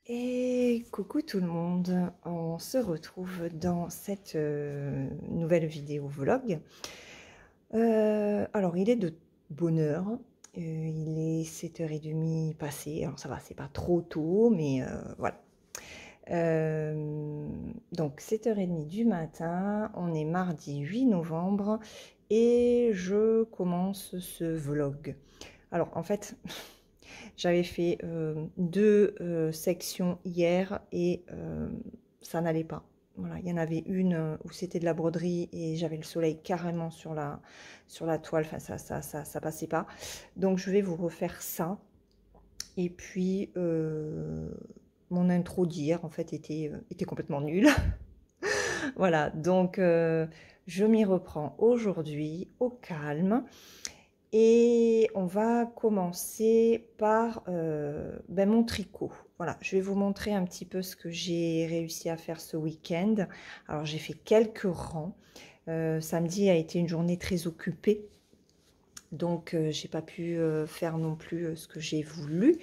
Et coucou tout le monde, on se retrouve dans cette nouvelle vidéo vlog. Alors il est de bonne heure, il est 7h30 passé, alors ça va, c'est pas trop tôt, mais voilà. Donc 7h30 du matin, on est mardi 8 novembre et je commence ce vlog. Alors en fait... J'avais fait deux sections hier et ça n'allait pas. Voilà, il y en avait une où c'était de la broderie et j'avais le soleil carrément sur la toile. Enfin, ça passait pas. Donc, je vais vous refaire ça. Et puis, mon intro d'hier, en fait, était complètement nulle. Voilà, donc je m'y reprends aujourd'hui au calme. Et on va commencer par mon tricot. Voilà, je vais vous montrer un petit peu ce que j'ai réussi à faire ce week-end. Alors, j'ai fait quelques rangs. Samedi a été une journée très occupée. Donc, j'ai pas pu faire non plus ce que j'ai voulu.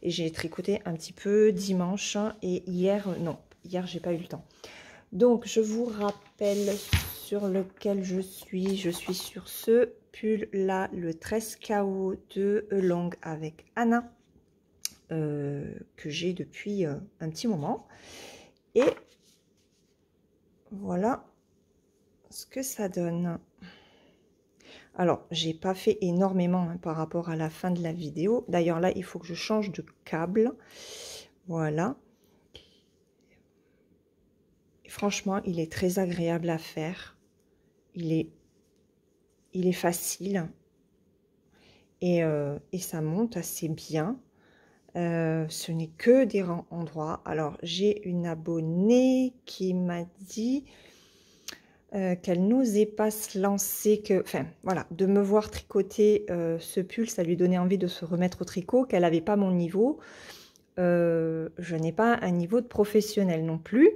Et j'ai tricoté un petit peu dimanche. Et hier, non, hier, j'ai pas eu le temps. Donc, je vous rappelle sur lequel je suis. Je suis sur ce pull là, le 13KO de Long avec Anna, que j'ai depuis un petit moment. Et voilà ce que ça donne. Alors, j'ai pas fait énormément par rapport à la fin de la vidéo. D'ailleurs, là, il faut que je change de câble. Voilà. Franchement, il est très agréable à faire. Il est facile. Et ça monte assez bien. Ce n'est que des rangs endroits. Alors, j'ai une abonnée qui m'a dit qu'elle n'osait pas se lancer, enfin, voilà, de me voir tricoter ce pull, ça lui donnait envie de se remettre au tricot, qu'elle n'avait pas mon niveau. Je n'ai pas un niveau de professionnel non plus.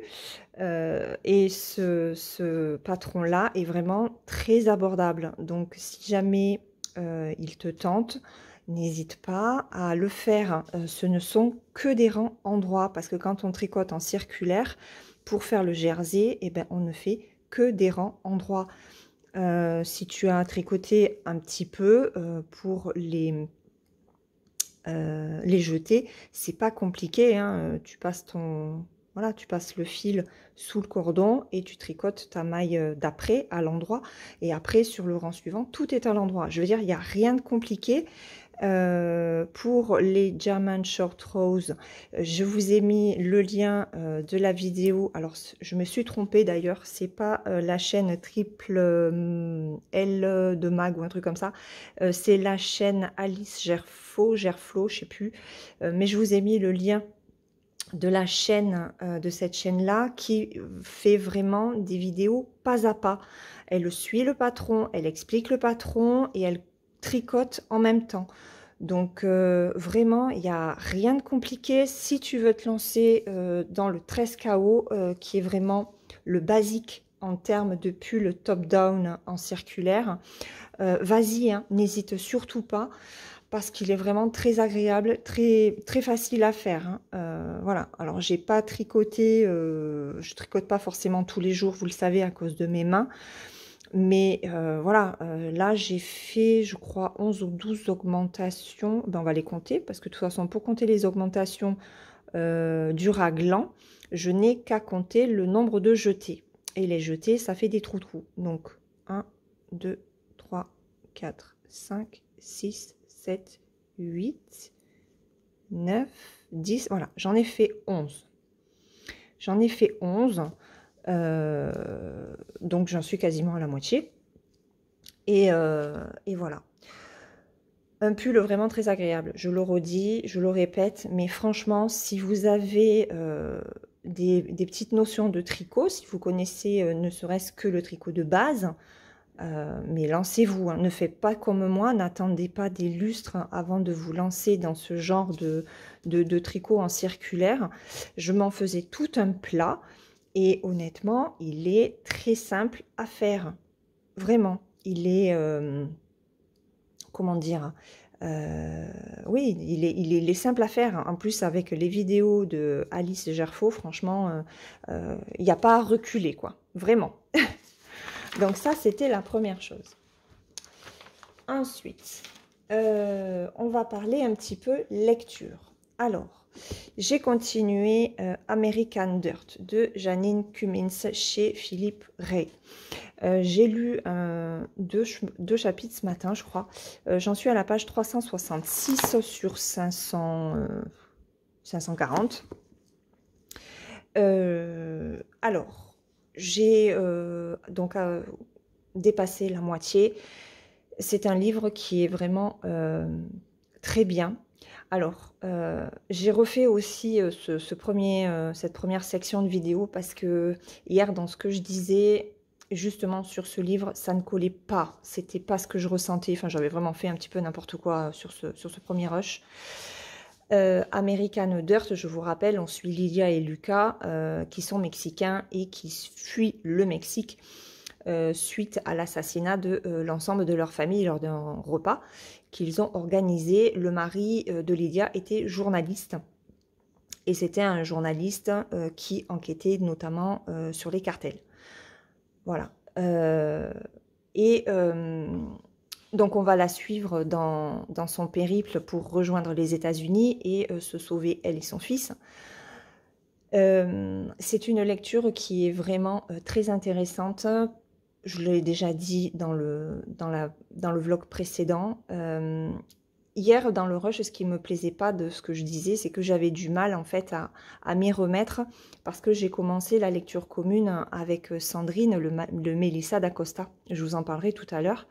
Et ce patron-là est vraiment très abordable. Donc, si jamais il te tente, n'hésite pas à le faire. Ce ne sont que des rangs endroits, parce que quand on tricote en circulaire, pour faire le jersey, eh ben, on ne fait que des rangs endroits. Si tu as tricoté un petit peu pour les jeter, c'est pas compliqué, hein. Tu passes voilà, tu passes le fil sous le cordon et tu tricotes ta maille d'après à l'endroit, et après sur le rang suivant tout est à l'endroit. Je veux dire, il n'y a rien de compliqué. Pour les German Short Rows, je vous ai mis le lien de la vidéo. Alors, je me suis trompée d'ailleurs, c'est pas la chaîne triple L de Mag ou un truc comme ça. C'est la chaîne Alice Gerfo, je sais plus. Mais je vous ai mis le lien de la chaîne, de cette chaîne-là, qui fait vraiment des vidéos pas à pas. Elle suit le patron, elle explique le patron et elle tricote en même temps. Donc vraiment, il n'y a rien de compliqué si tu veux te lancer dans le 13KO, qui est vraiment le basique en termes de pull top-down en circulaire. Vas-y, hein, n'hésite surtout pas, parce qu'il est vraiment très agréable, très facile à faire, hein. Voilà, alors j'ai pas tricoté, je tricote pas forcément tous les jours, vous le savez, à cause de mes mains. Mais voilà, là j'ai fait, je crois, 11 ou 12 augmentations. Ben, on va les compter, parce que de toute façon, pour compter les augmentations du raglan, je n'ai qu'à compter le nombre de jetés. Et les jetés, ça fait des trous-trous. Donc 1, 2, 3, 4, 5, 6, 7, 8, 9, 10. Voilà, j'en ai fait 11. J'en ai fait 11. Donc j'en suis quasiment à la moitié. Et voilà. Un pull vraiment très agréable. Je le redis, je le répète, mais franchement, si vous avez des petites notions de tricot, si vous connaissez ne serait-ce que le tricot de base, mais lancez-vous, hein. Ne faites pas comme moi, n'attendez pas des lustres avant de vous lancer dans ce genre de tricot en circulaire. Je m'en faisais tout un plat et honnêtement, il est très simple à faire. Vraiment, il est, comment dire, oui, il est simple à faire. En plus, avec les vidéos de Alice Gerfaux, franchement, il n'y a pas à reculer, quoi. Vraiment. Donc ça, c'était la première chose. Ensuite, on va parler un petit peu lecture. Alors, j'ai continué American Dirt de Janine Cummins chez Philippe Ray. J'ai lu deux chapitres ce matin, je crois. J'en suis à la page 366 sur 540. Alors, j'ai donc dépassé la moitié. C'est un livre qui est vraiment très bien. Alors, j'ai refait aussi cette première section de vidéo parce que hier, dans ce que je disais, justement sur ce livre, ça ne collait pas. C'était pas ce que je ressentais. Enfin, j'avais vraiment fait un petit peu n'importe quoi sur ce premier rush. American Dirt, je vous rappelle, on suit Lydia et Lucas qui sont mexicains et qui fuient le Mexique suite à l'assassinat de l'ensemble de leur famille lors d'un repas qu'ils ont organisé. Le mari de Lydia était journaliste et c'était un journaliste qui enquêtait notamment sur les cartels. Voilà. Donc on va la suivre dans son périple pour rejoindre les États-Unis et se sauver, elle et son fils. C'est une lecture qui est vraiment très intéressante. Je l'ai déjà dit dans le vlog précédent. Hier, dans le rush, ce qui ne me plaisait pas de ce que je disais, c'est que j'avais du mal en fait à m'y remettre parce que j'ai commencé la lecture commune avec Sandrine, le Mélissa d'Acosta. Je vous en parlerai tout à l'heure.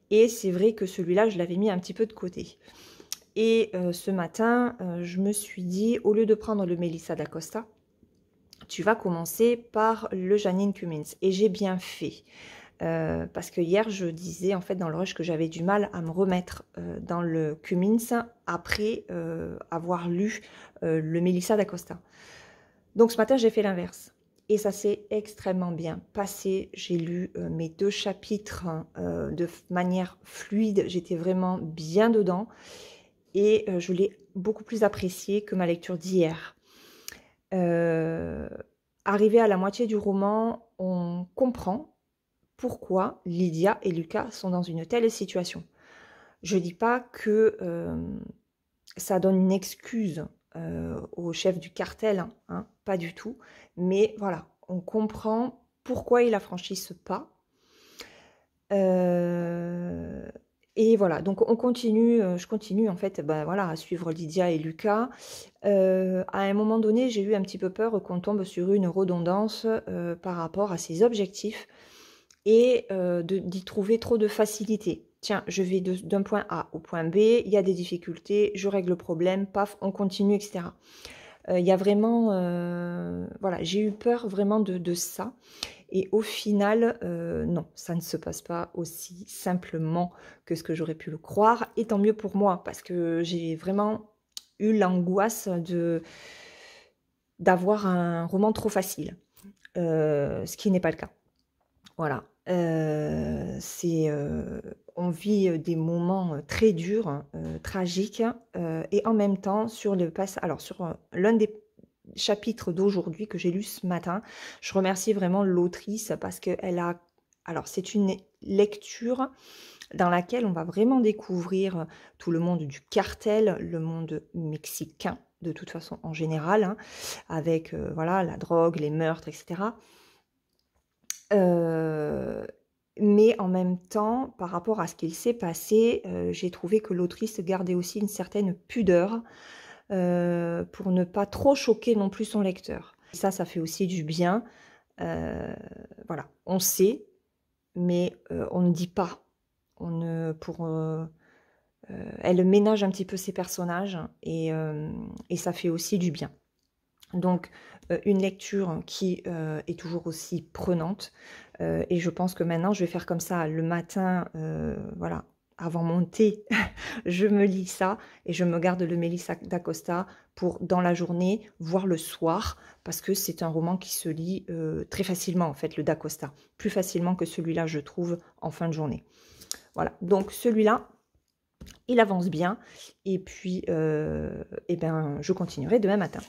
Et c'est vrai que celui-là, je l'avais mis un petit peu de côté. Et ce matin, je me suis dit, au lieu de prendre le Mélissa d'Acosta, tu vas commencer par le Janine Cummins. Et j'ai bien fait. Parce que hier, je disais en fait dans le rush que j'avais du mal à me remettre dans le Cummins après avoir lu le Mélissa d'Acosta. Donc ce matin, j'ai fait l'inverse. Et ça s'est extrêmement bien passé. J'ai lu mes 2 chapitres de manière fluide. J'étais vraiment bien dedans. Et je l'ai beaucoup plus apprécié que ma lecture d'hier. Arrivé à la moitié du roman, on comprend pourquoi Lydia et Lucas sont dans une telle situation. Je ne dis pas que ça donne une excuse au chef du cartel, hein, pas du tout. Mais voilà, on comprend pourquoi il a franchi ce pas. Et voilà, donc on continue, je continue en fait voilà, à suivre Lydia et Lucas. À un moment donné, j'ai eu un petit peu peur qu'on tombe sur une redondance par rapport à ses objectifs et d'y trouver trop de facilité. Tiens, je vais d'un point A au point B, il y a des difficultés, je règle le problème, paf, on continue, etc. Il y a vraiment, voilà, j'ai eu peur vraiment de ça. Et au final, non, ça ne se passe pas aussi simplement que ce que j'aurais pu le croire. Et tant mieux pour moi, parce que j'ai vraiment eu l'angoisse d'avoir un roman trop facile, ce qui n'est pas le cas. Voilà. On vit des moments très durs, tragiques, et en même temps, sur l'un des chapitres d'aujourd'hui que j'ai lu ce matin, je remercie vraiment l'autrice parce qu'elle a... Alors, c'est une lecture dans laquelle on va vraiment découvrir tout le monde du cartel, le monde mexicain, de toute façon, en général, hein, avec voilà, la drogue, les meurtres, etc. Mais en même temps, par rapport à ce qu'il s'est passé, j'ai trouvé que l'autrice gardait aussi une certaine pudeur pour ne pas trop choquer non plus son lecteur. Ça fait aussi du bien. Voilà, on sait, mais on ne dit pas. Elle ménage un petit peu ses personnages et ça fait aussi du bien. Donc, une lecture qui est toujours aussi prenante. Et je pense que maintenant, je vais faire comme ça le matin, voilà, avant mon thé, je me lis ça et je me garde le Mélissa d'Acosta pour dans la journée, voire le soir, parce que c'est un roman qui se lit très facilement, en fait, le d'Acosta. Plus facilement que celui-là, je trouve, en fin de journée. Voilà, donc celui-là il avance bien. Et puis, eh ben, je continuerai demain matin.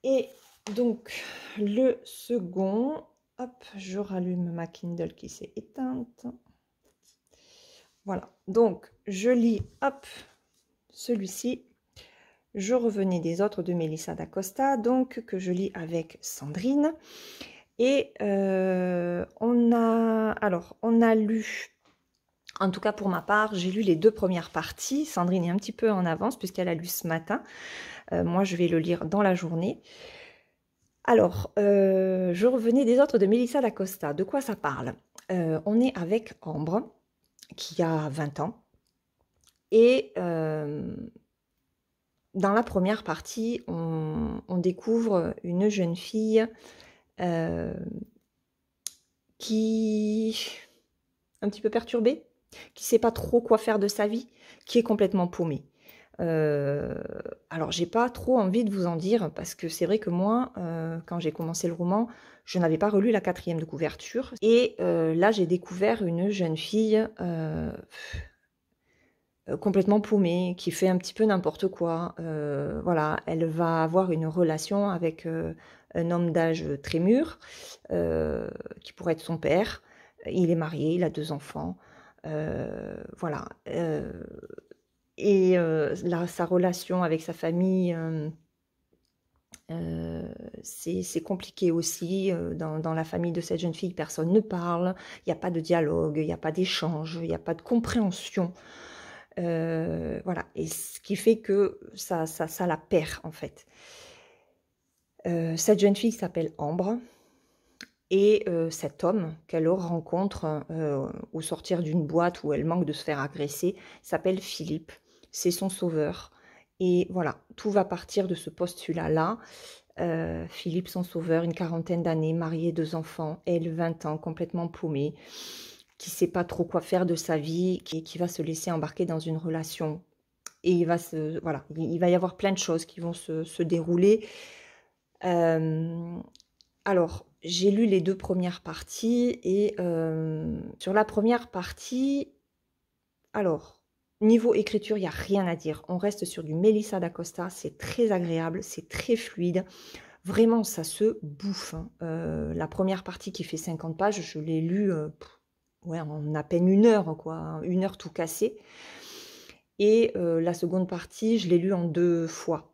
Et donc, le second, hop, je rallume ma Kindle qui s'est éteinte. Voilà, donc je lis, hop, celui-ci. Je revenais des autres de Melissa d'Acosta, donc que je lis avec Sandrine. Et on a lu, en tout cas pour ma part, j'ai lu les 2 premières parties. Sandrine est un petit peu en avance puisqu'elle a lu ce matin. Moi, je vais le lire dans la journée. Alors, je revenais des autres de Melissa d'Acosta. De quoi ça parle? On est avec Ambre, qui a 20 ans. Et dans la première partie, on découvre une jeune fille qui est un petit peu perturbée, qui ne sait pas trop quoi faire de sa vie, qui est complètement paumée. Alors, j'ai pas trop envie de vous en dire, parce que c'est vrai que moi, quand j'ai commencé le roman, je n'avais pas relu la 4e de couverture. Et là, j'ai découvert une jeune fille complètement paumée, qui fait un petit peu n'importe quoi. Voilà, elle va avoir une relation avec un homme d'âge très mûr, qui pourrait être son père. Il est marié, il a 2 enfants. Voilà. Et là, sa relation avec sa famille, c'est compliqué aussi. Dans la famille de cette jeune fille, personne ne parle, il n'y a pas de dialogue, il n'y a pas d'échange, il n'y a pas de compréhension. Voilà, et ce qui fait que ça la perd en fait. Cette jeune fille s'appelle Ambre, et cet homme qu'elle rencontre au sortir d'une boîte où elle manque de se faire agresser s'appelle Philippe, c'est son sauveur. Et voilà, tout va partir de ce postulat-là. Philippe, son sauveur, une 40aine d'années, marié, 2 enfants, elle 20 ans, complètement paumée, qui ne sait pas trop quoi faire de sa vie, qui va se laisser embarquer dans une relation. Et il va y avoir plein de choses qui vont se dérouler. Alors, j'ai lu les 2 premières parties, et sur la première partie, alors, niveau écriture, il n'y a rien à dire. On reste sur du Melissa d'Acosta, c'est très agréable, c'est très fluide. Vraiment, ça se bouffe. La première partie qui fait 50 pages, je l'ai lue en à peine 1 heure, quoi, 1 heure tout cassé. Et la seconde partie, je l'ai lue en 2 fois.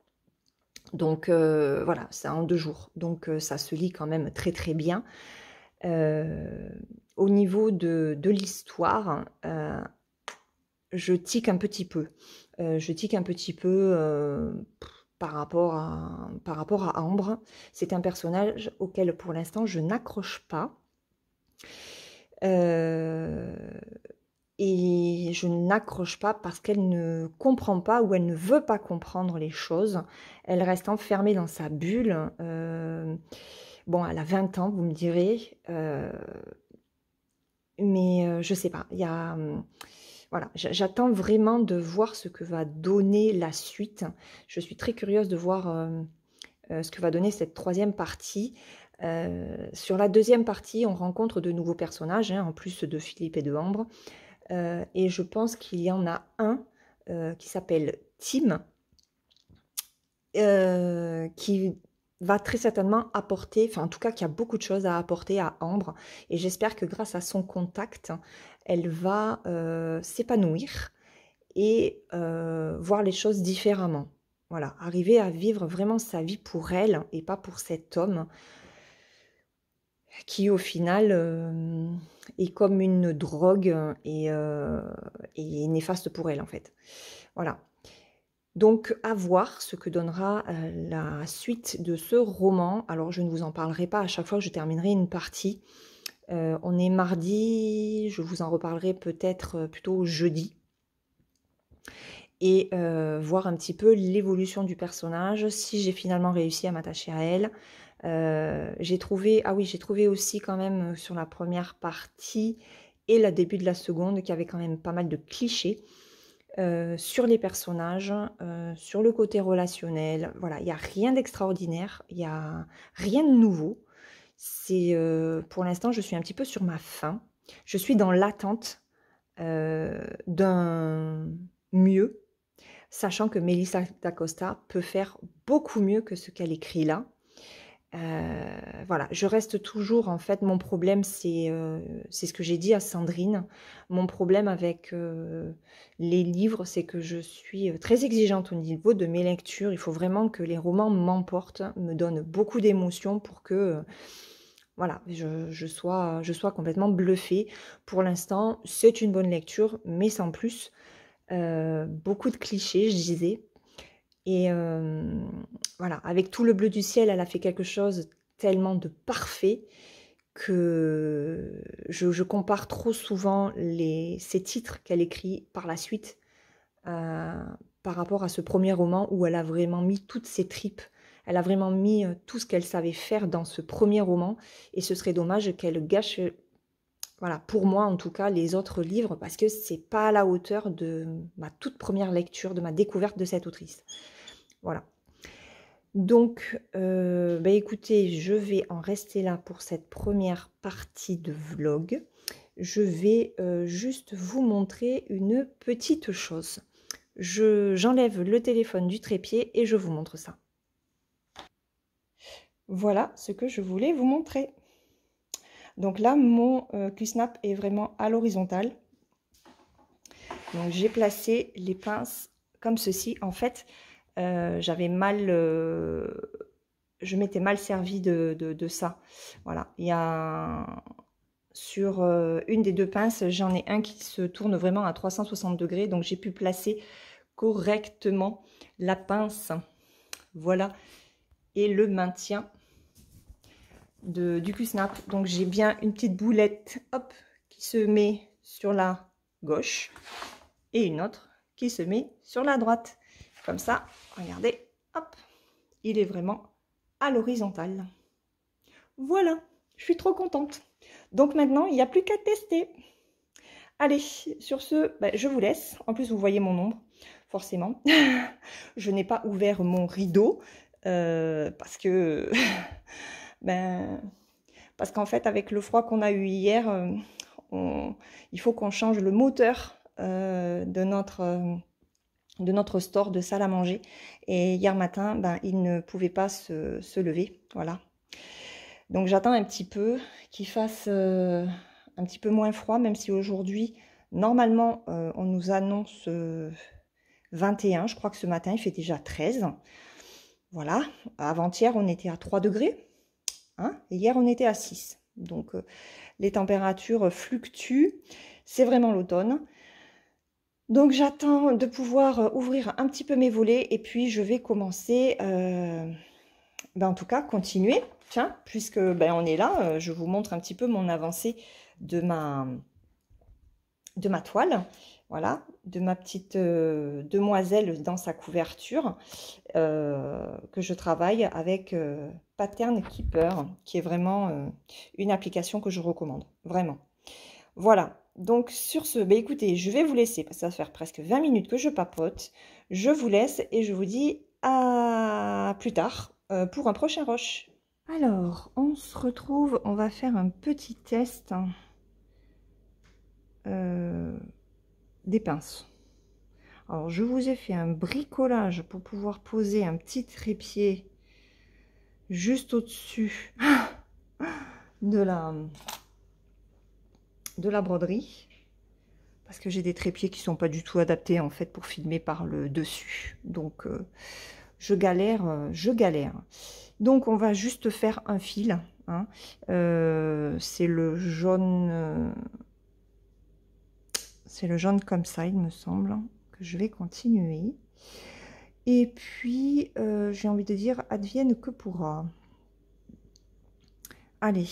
Donc voilà, c'est en 2 jours. Donc ça se lit quand même très très bien. Au niveau de l'histoire, je tique un petit peu. Par rapport à Ambre. C'est un personnage auquel pour l'instant je n'accroche pas. Et je n'accroche pas parce qu'elle ne comprend pas, ou elle ne veut pas comprendre les choses. Elle reste enfermée dans sa bulle. Bon, elle a 20 ans, vous me direz. Mais je sais pas. Voilà, j'attends vraiment de voir ce que va donner la suite. Je suis très curieuse de voir ce que va donner cette 3e partie. Sur la 2e partie, on rencontre de nouveaux personnages, en plus de Philippe et de Ambre. Et je pense qu'il y en a un qui s'appelle Tim, qui va très certainement apporter, enfin en tout cas qui a beaucoup de choses à apporter à Ambre, et j'espère que grâce à son contact, elle va s'épanouir et voir les choses différemment. Voilà, arriver à vivre vraiment sa vie pour elle et pas pour cet homme qui au final est comme une drogue et néfaste pour elle en fait. Voilà. Donc à voir ce que donnera la suite de ce roman. Alors je ne vous en parlerai pas à chaque fois que je terminerai une partie. On est mardi, je vous en reparlerai peut-être plutôt jeudi. Et voir un petit peu l'évolution du personnage, si j'ai finalement réussi à m'attacher à elle. J'ai trouvé aussi quand même sur la première partie et le début de la seconde qu'il y avait quand même pas mal de clichés sur les personnages, sur le côté relationnel. Voilà, il n'y a rien d'extraordinaire, il n'y a rien de nouveau. Pour l'instant, je suis un petit peu sur ma faim. Je suis dans l'attente d'un mieux, sachant que Melissa d'Acosta peut faire beaucoup mieux que ce qu'elle écrit là. Voilà, je reste toujours, en fait, mon problème, c'est ce que j'ai dit à Sandrine. Mon problème avec les livres, c'est que je suis très exigeante au niveau de mes lectures. Il faut vraiment que les romans m'emportent, me donnent beaucoup d'émotions pour que voilà, je sois complètement bluffée. Pour l'instant, c'est une bonne lecture, mais sans plus. Beaucoup de clichés, je disais. Et voilà, avec tout le bleu du ciel, elle a fait quelque chose tellement de parfait que je compare trop souvent ces titres qu'elle écrit par la suite par rapport à ce premier roman où elle a vraiment mis toutes ses tripes. Elle a vraiment mis tout ce qu'elle savait faire dans ce premier roman et ce serait dommage qu'elle gâche, voilà, pour moi en tout cas, les autres livres parce que c'est pas à la hauteur de ma toute première lecture, de ma découverte de cette autrice. Voilà. Donc, bah écoutez, je vais en rester là pour cette première partie de vlog. Je vais juste vous montrer une petite chose. J'enlève le téléphone du trépied et je vous montre ça. Voilà ce que je voulais vous montrer. Donc là, mon Q-snap est vraiment à l'horizontale. Donc j'ai placé les pinces comme ceci. En fait, j'avais mal... je m'étais mal servi de ça. Voilà, il y a... Sur une des deux pinces, j'en ai un qui se tourne vraiment à 360 degrés. Donc j'ai pu placer correctement la pince. Voilà. Et le maintien du Q-snap. Donc j'ai bien une petite boulette, hop, qui se met sur la gauche et une autre qui se met sur la droite. Comme ça, regardez, hop, il est vraiment à l'horizontale. Voilà, je suis trop contente. Donc maintenant, il n'y a plus qu'à tester. Allez, sur ce, je vous laisse. En plus, vous voyez mon ombre, forcément. Je n'ai pas ouvert mon rideau parce que... parce qu'en fait, avec le froid qu'on a eu hier, il faut qu'on change le moteur de notre store de salle à manger. Et hier matin, il ne pouvait pas se lever. Voilà. Donc j'attends un petit peu qu'il fasse un petit peu moins froid, même si aujourd'hui, normalement, on nous annonce 21. Je crois que ce matin, il fait déjà 13. Voilà. Avant-hier, on était à 3 degrés. Hein, et hier, on était à 6. Donc, les températures fluctuent. C'est vraiment l'automne. Donc, j'attends de pouvoir ouvrir un petit peu mes volets. Et puis, je vais commencer, en tout cas, continuer. Tiens, puisque on est là, je vous montre un petit peu mon avancée de ma toile. Voilà, de ma petite demoiselle dans sa couverture que je travaille avec Pattern Keeper, qui est vraiment une application que je recommande, vraiment. Voilà, donc sur ce, écoutez, je vais vous laisser, parce que ça va faire presque 20 minutes que je papote. Je vous laisse et je vous dis à plus tard pour un prochain rush. Alors, on se retrouve, on va faire un petit test des pinces. Alors, je vous ai fait un bricolage pour pouvoir poser un petit trépied juste au-dessus de la broderie. Parce que j'ai des trépieds qui ne sont pas du tout adaptés, en fait, pour filmer par le dessus. Donc, je galère, je galère. Donc, on va juste faire un fil. Hein. C'est le jaune... c'est le jaune comme ça, il me semble, que je vais continuer. Et puis, j'ai envie de dire, advienne que pourra. Allez,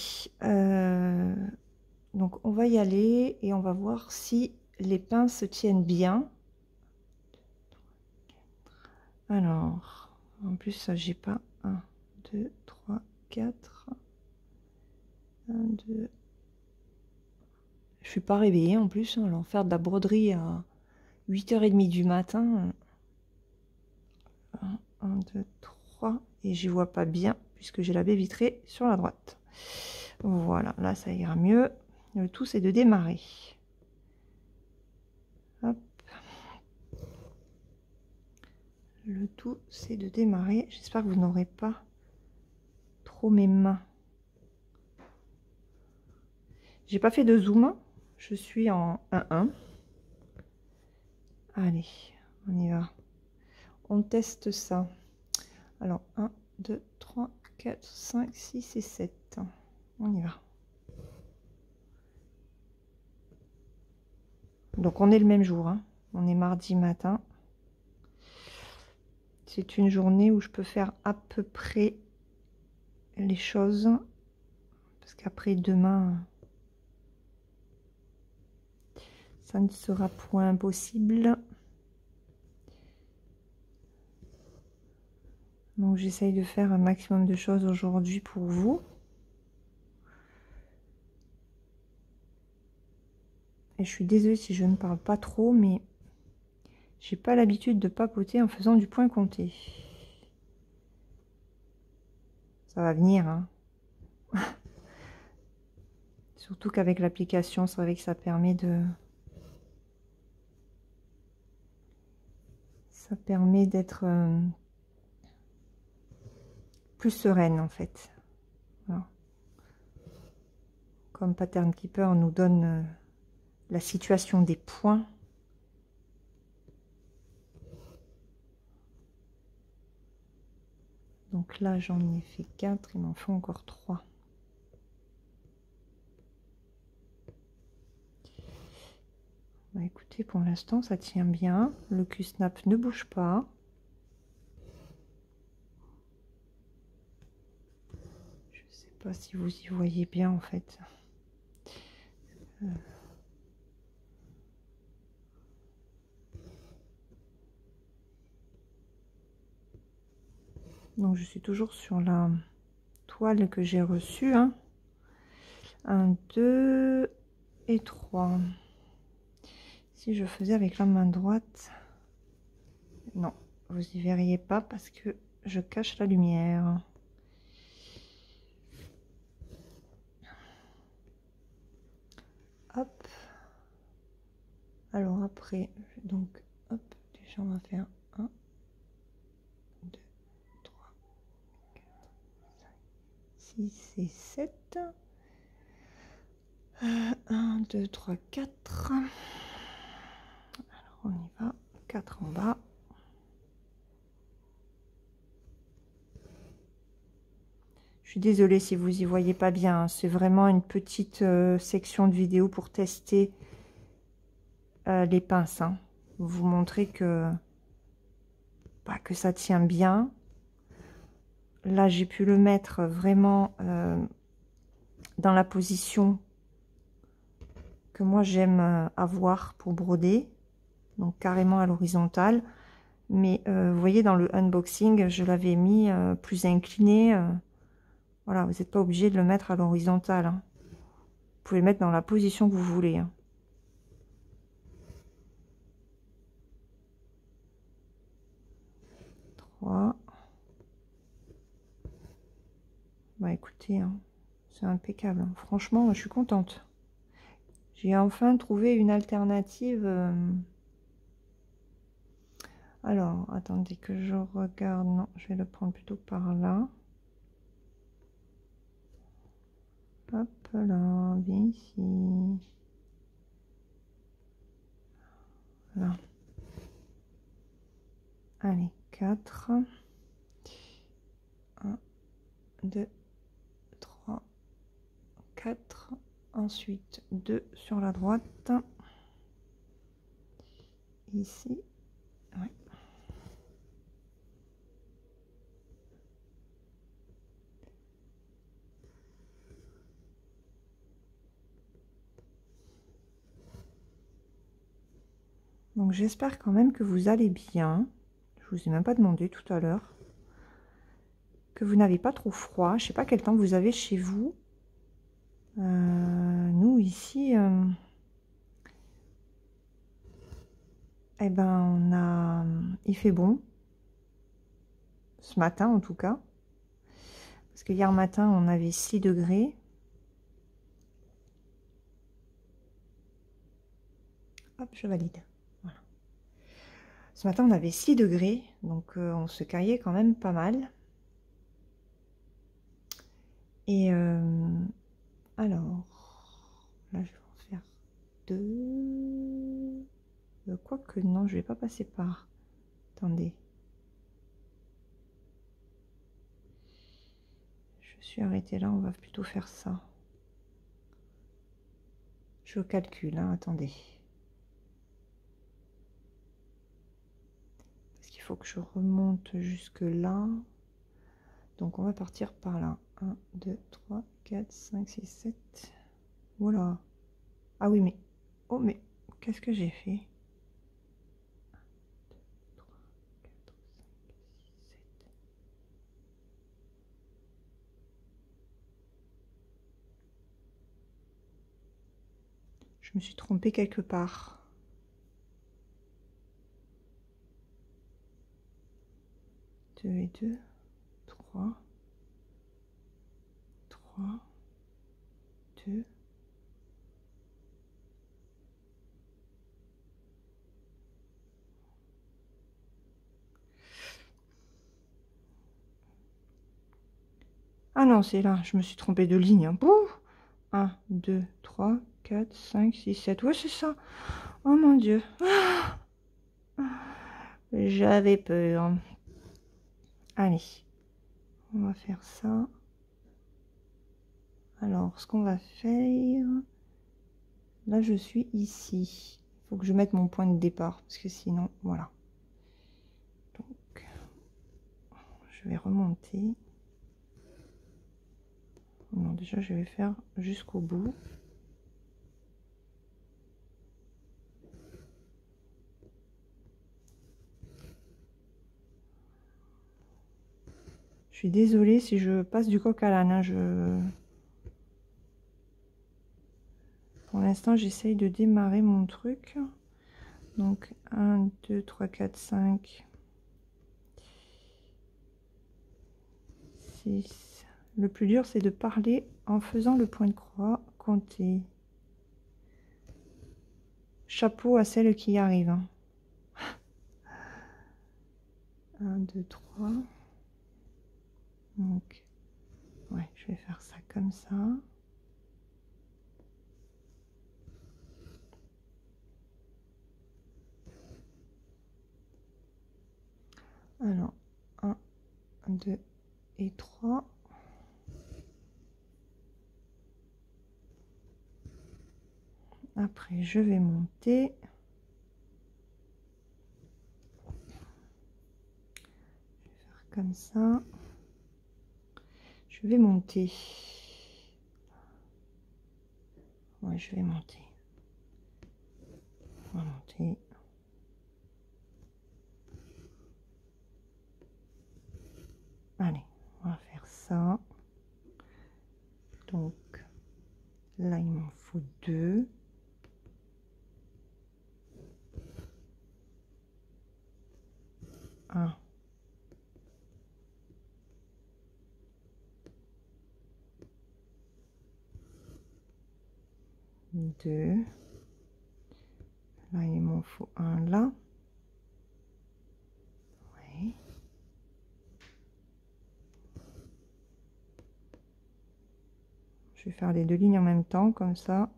donc on va y aller et on va voir si les pinces se tiennent bien. Alors, en plus, ça, j'ai pas 1, 2, 3, 4. 1, 2. Je suis pas réveillée en plus, alors faire de la broderie à 8h30 du matin. 1, 2, 3, et j'y vois pas bien puisque j'ai la baie vitrée sur la droite. Voilà, là ça ira mieux. Le tout c'est de démarrer. Le tout, c'est de démarrer. J'espère que vous n'aurez pas trop mes mains. J'ai pas fait de zoom. Je suis en 1-1. Allez, on y va. On teste ça. Alors, 1, 2, 3, 4, 5, 6 et 7. On y va. Donc, on est le même jour. Hein. On est mardi matin. C'est une journée où je peux faire à peu près les choses. Parce qu'après, demain, ça ne sera point possible. Donc, j'essaye de faire un maximum de choses aujourd'hui pour vous. Et je suis désolée si je ne parle pas trop, mais j'ai pas l'habitude de papoter en faisant du point compté. Ça va venir, hein. Surtout qu'avec l'application, c'est vrai que ça permet de... Ça permet d'être plus sereine, en fait. Voilà. Comme Pattern Keeper nous donne la situation des points. Donc là, j'en ai fait 4, il m'en faut encore 3. Bah, écoutez, pour l'instant, ça tient bien. Le Q-snap ne bouge pas. Je ne sais pas si vous y voyez bien, en fait. Donc, je suis toujours sur la toile que j'ai reçue. Hein. 1, 2 et 3. Si je faisais avec la main droite... Non, vous y verriez pas parce que je cache la lumière. Hop. Alors après, donc, hop, déjà on va faire 1, 2, 3, 4, 5, 6 et 7. 1, 2, 3, 4. Alors on y va. 4 en bas. Je suis désolée si vous y voyez pas bien. C'est vraiment une petite section de vidéo pour tester les pinces. Hein. Vous montrer que, que ça tient bien. Là, j'ai pu le mettre vraiment dans la position que moi j'aime avoir pour broder. Donc carrément à l'horizontale. Mais vous voyez, dans le unboxing, je l'avais mis plus incliné. Voilà, vous n'êtes pas obligé de le mettre à l'horizontale. Hein. Vous pouvez le mettre dans la position que vous voulez. Hein. Bah écoutez, hein, c'est impeccable. Hein. Franchement, je suis contente. J'ai enfin trouvé une alternative. Alors, attendez que je regarde. Non, je vais le prendre plutôt par là. Hop là, bien ici. Voilà. Allez, 4. 1, 2, 3, 4. Ensuite, 2 sur la droite. Ici. Ouais. Donc j'espère quand même que vous allez bien. Je vous ai même pas demandé tout à l'heure. Que vous n'avez pas trop froid. Je sais pas quel temps vous avez chez vous. Nous ici, eh ben il fait bon. Ce matin en tout cas. Parce que hier matin on avait 6 degrés. Hop, je valide. Voilà. Ce matin, on avait 6 degrés, donc on se caillait quand même pas mal. Et alors, là, je vais en faire 2. Quoique, non, je vais pas passer par. Attendez. Je suis arrêtée là, on va plutôt faire ça. Je calcule, hein, attendez. Parce qu'il faut que je remonte jusque là. Donc on va partir par là. 1, 2, 3, 4, 5, 6, 7. Voilà. Ah oui, mais... Oh, mais qu'est-ce que j'ai fait? 3, 4, 5, 6, 7. Je me suis trompée quelque part. 2 et 2. 3. 3. 2. Ah non, c'est là. Je me suis trompée de ligne. Hein. 1, 2, 3, 4, 5, 6, 7. Ouais, c'est ça. Oh mon Dieu. J'avais peur. Allez. On va faire ça. Alors, ce qu'on va faire... Là, je suis ici. Il faut que je mette mon point de départ. Parce que sinon, voilà. Donc, je vais remonter. Non, déjà, je vais faire jusqu'au bout. Je suis désolée si je passe du coq à l'âne. Hein, Pour l'instant, j'essaye de démarrer mon truc. Donc, 1, 2, 3, 4, 5, 6. Le plus dur, c'est de parler en faisant le point de croix, compter. Chapeau à celle qui y arrive. Hein. 1, 2, 3. Donc, ouais, je vais faire ça comme ça. Alors, 1, 2 et 3. Après, je vais monter. Je vais faire comme ça. Je vais monter. Ouais, je vais monter. On va monter. Allez, on va faire ça. Donc, là, il m'en faut 2. Un. 2. Là, il m'en faut un là. Oui. Je vais faire les 2 lignes en même temps, comme ça,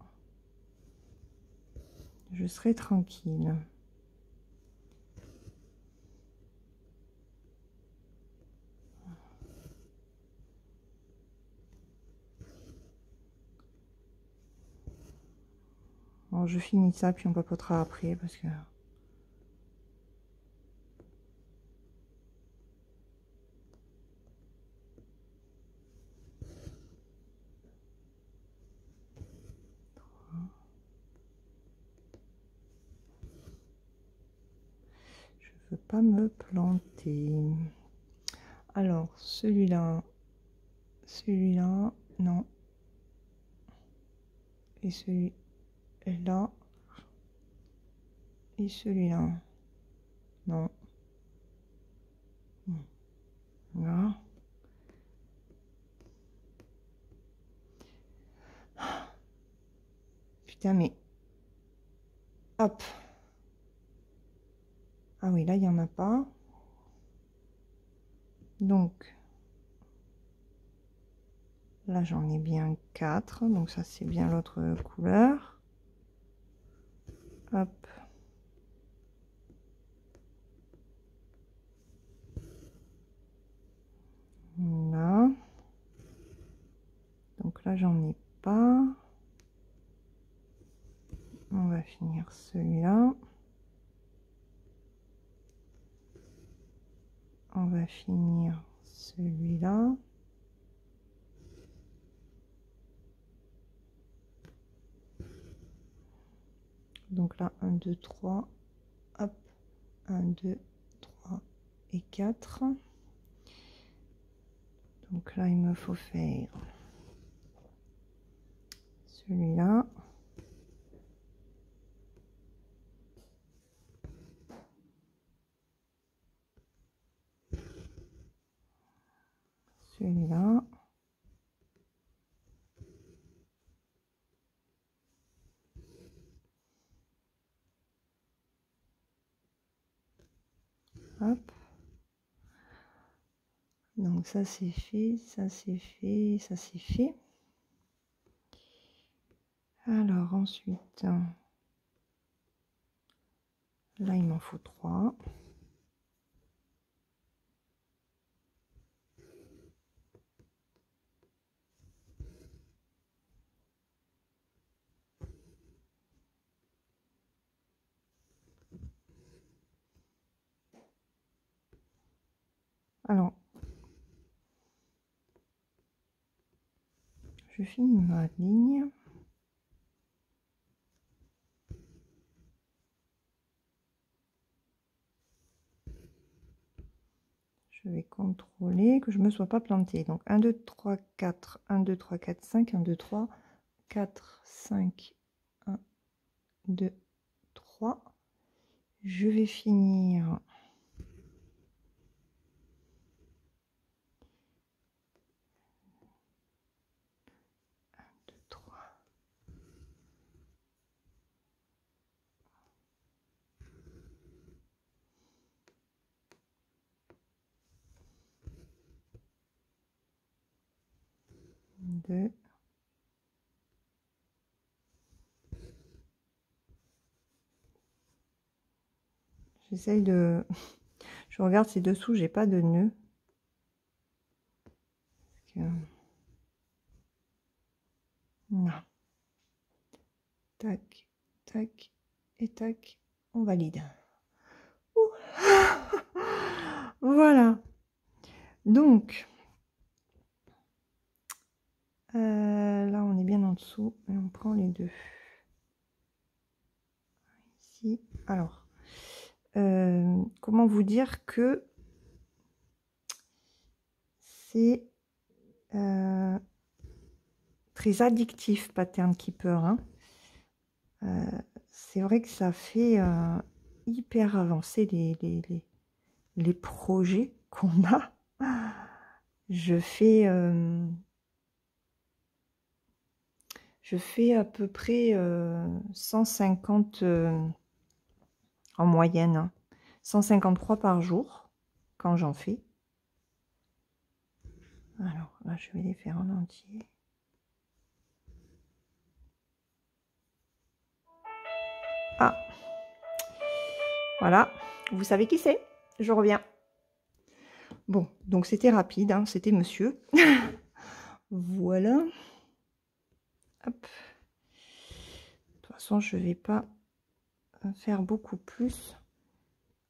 je serai tranquille. Bon, je finis ça, puis on papotera après, parce que... Je veux pas me planter. Alors, celui-là, non. Et celui-là, et celui-là, non. Là. Putain, mais... Hop. Ah oui, là, il n'y en a pas. Donc, là, j'en ai bien 4. Donc, ça, c'est bien l'autre couleur. Hop. Là. Donc là, j'en ai pas. On va finir celui-là. On va finir celui-là. Donc là, 1, 2, 3. Hop. 1, 2, 3 et 4. Donc là, il me faut faire celui-là. Celui-là. Hop. Donc ça c'est fait, ça c'est fait, ça c'est fait. Alors ensuite, là il m'en faut 3. Alors, je finis ma ligne. Je vais contrôler que je ne me sois pas plantée. Donc 1, 2, 3, 4, 1, 2, 3, 4, 5, 1, 2, 3, 4, 5, 1, 2, 3. Je vais finir 2, 3. 2. J'essaye de... Je regarde ces dessous, j'ai pas de nœud. Non. Tac, tac et tac, on valide. Voilà. Donc, là, on est bien en dessous et on prend les deux. Ici. Alors, comment vous dire que c'est très addictif, Pattern Keeper. Hein. C'est vrai que ça fait hyper avancer les projets qu'on a. Je fais à peu près 150 en moyenne, hein. 153 par jour quand j'en fais. Alors là, je vais les faire en entier. Ah, voilà, vous savez qui c'est? Je reviens. Bon, donc c'était rapide, hein, c'était monsieur. Voilà. Hop. De toute façon, je ne vais pas faire beaucoup plus.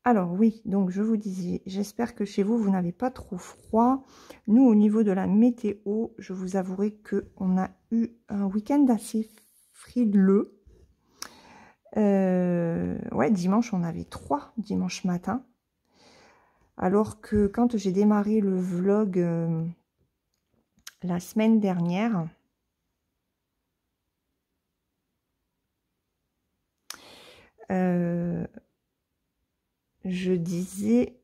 Alors oui, donc je vous disais, j'espère que chez vous, vous n'avez pas trop froid. Nous, au niveau de la météo, je vous avouerai qu'on a eu un week-end assez frileux. Ouais, dimanche, on avait 3 dimanche matin. Alors que quand j'ai démarré le vlog la semaine dernière, je disais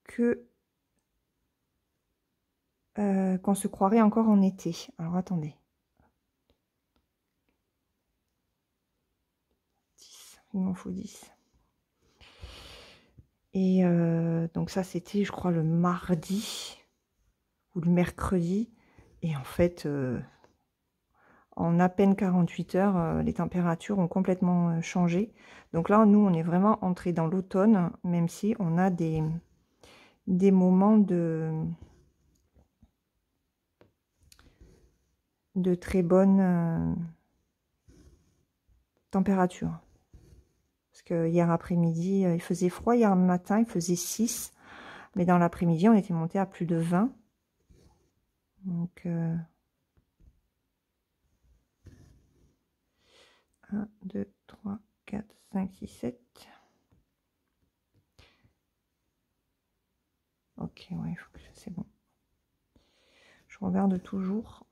que qu'on se croirait encore en été. Alors attendez. 10, il m'en faut 10. Et donc ça, c'était, je crois, le mardi ou le mercredi. Et en fait, en à peine 48 heures, les températures ont complètement changé. Donc là, nous, on est vraiment entré dans l'automne, même si on a des moments de très bonne température. Parce que hier après-midi, il faisait froid. Hier matin, il faisait 6. Mais dans l'après-midi, on était monté à plus de 20. Donc, 1, 2, 3, 4, 5, 6, 7. Ok, ouais, il faut que c'est bon. Je regarde toujours.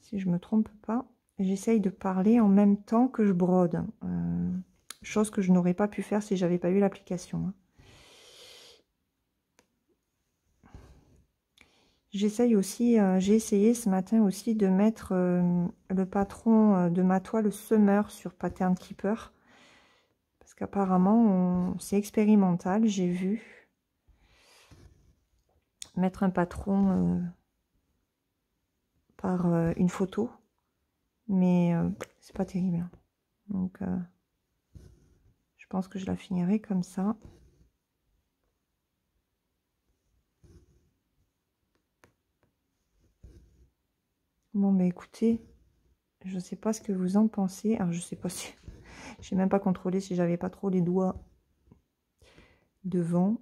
Si je me trompe pas, j'essaye de parler en même temps que je brode. Chose que je n'aurais pas pu faire si j'avais pas eu l'application. J'essaye aussi, j'ai essayé ce matin aussi de mettre le patron de ma toile Summer sur Pattern Keeper. Parce qu'apparemment, c'est expérimental, j'ai vu. Mettre un patron par une photo. Mais c'est pas terrible. Donc, je pense que je la finirai comme ça. Bon, mais écoutez, je ne sais pas ce que vous en pensez. Alors, je sais pas si... J'ai même pas contrôlé si j'avais pas trop les doigts devant.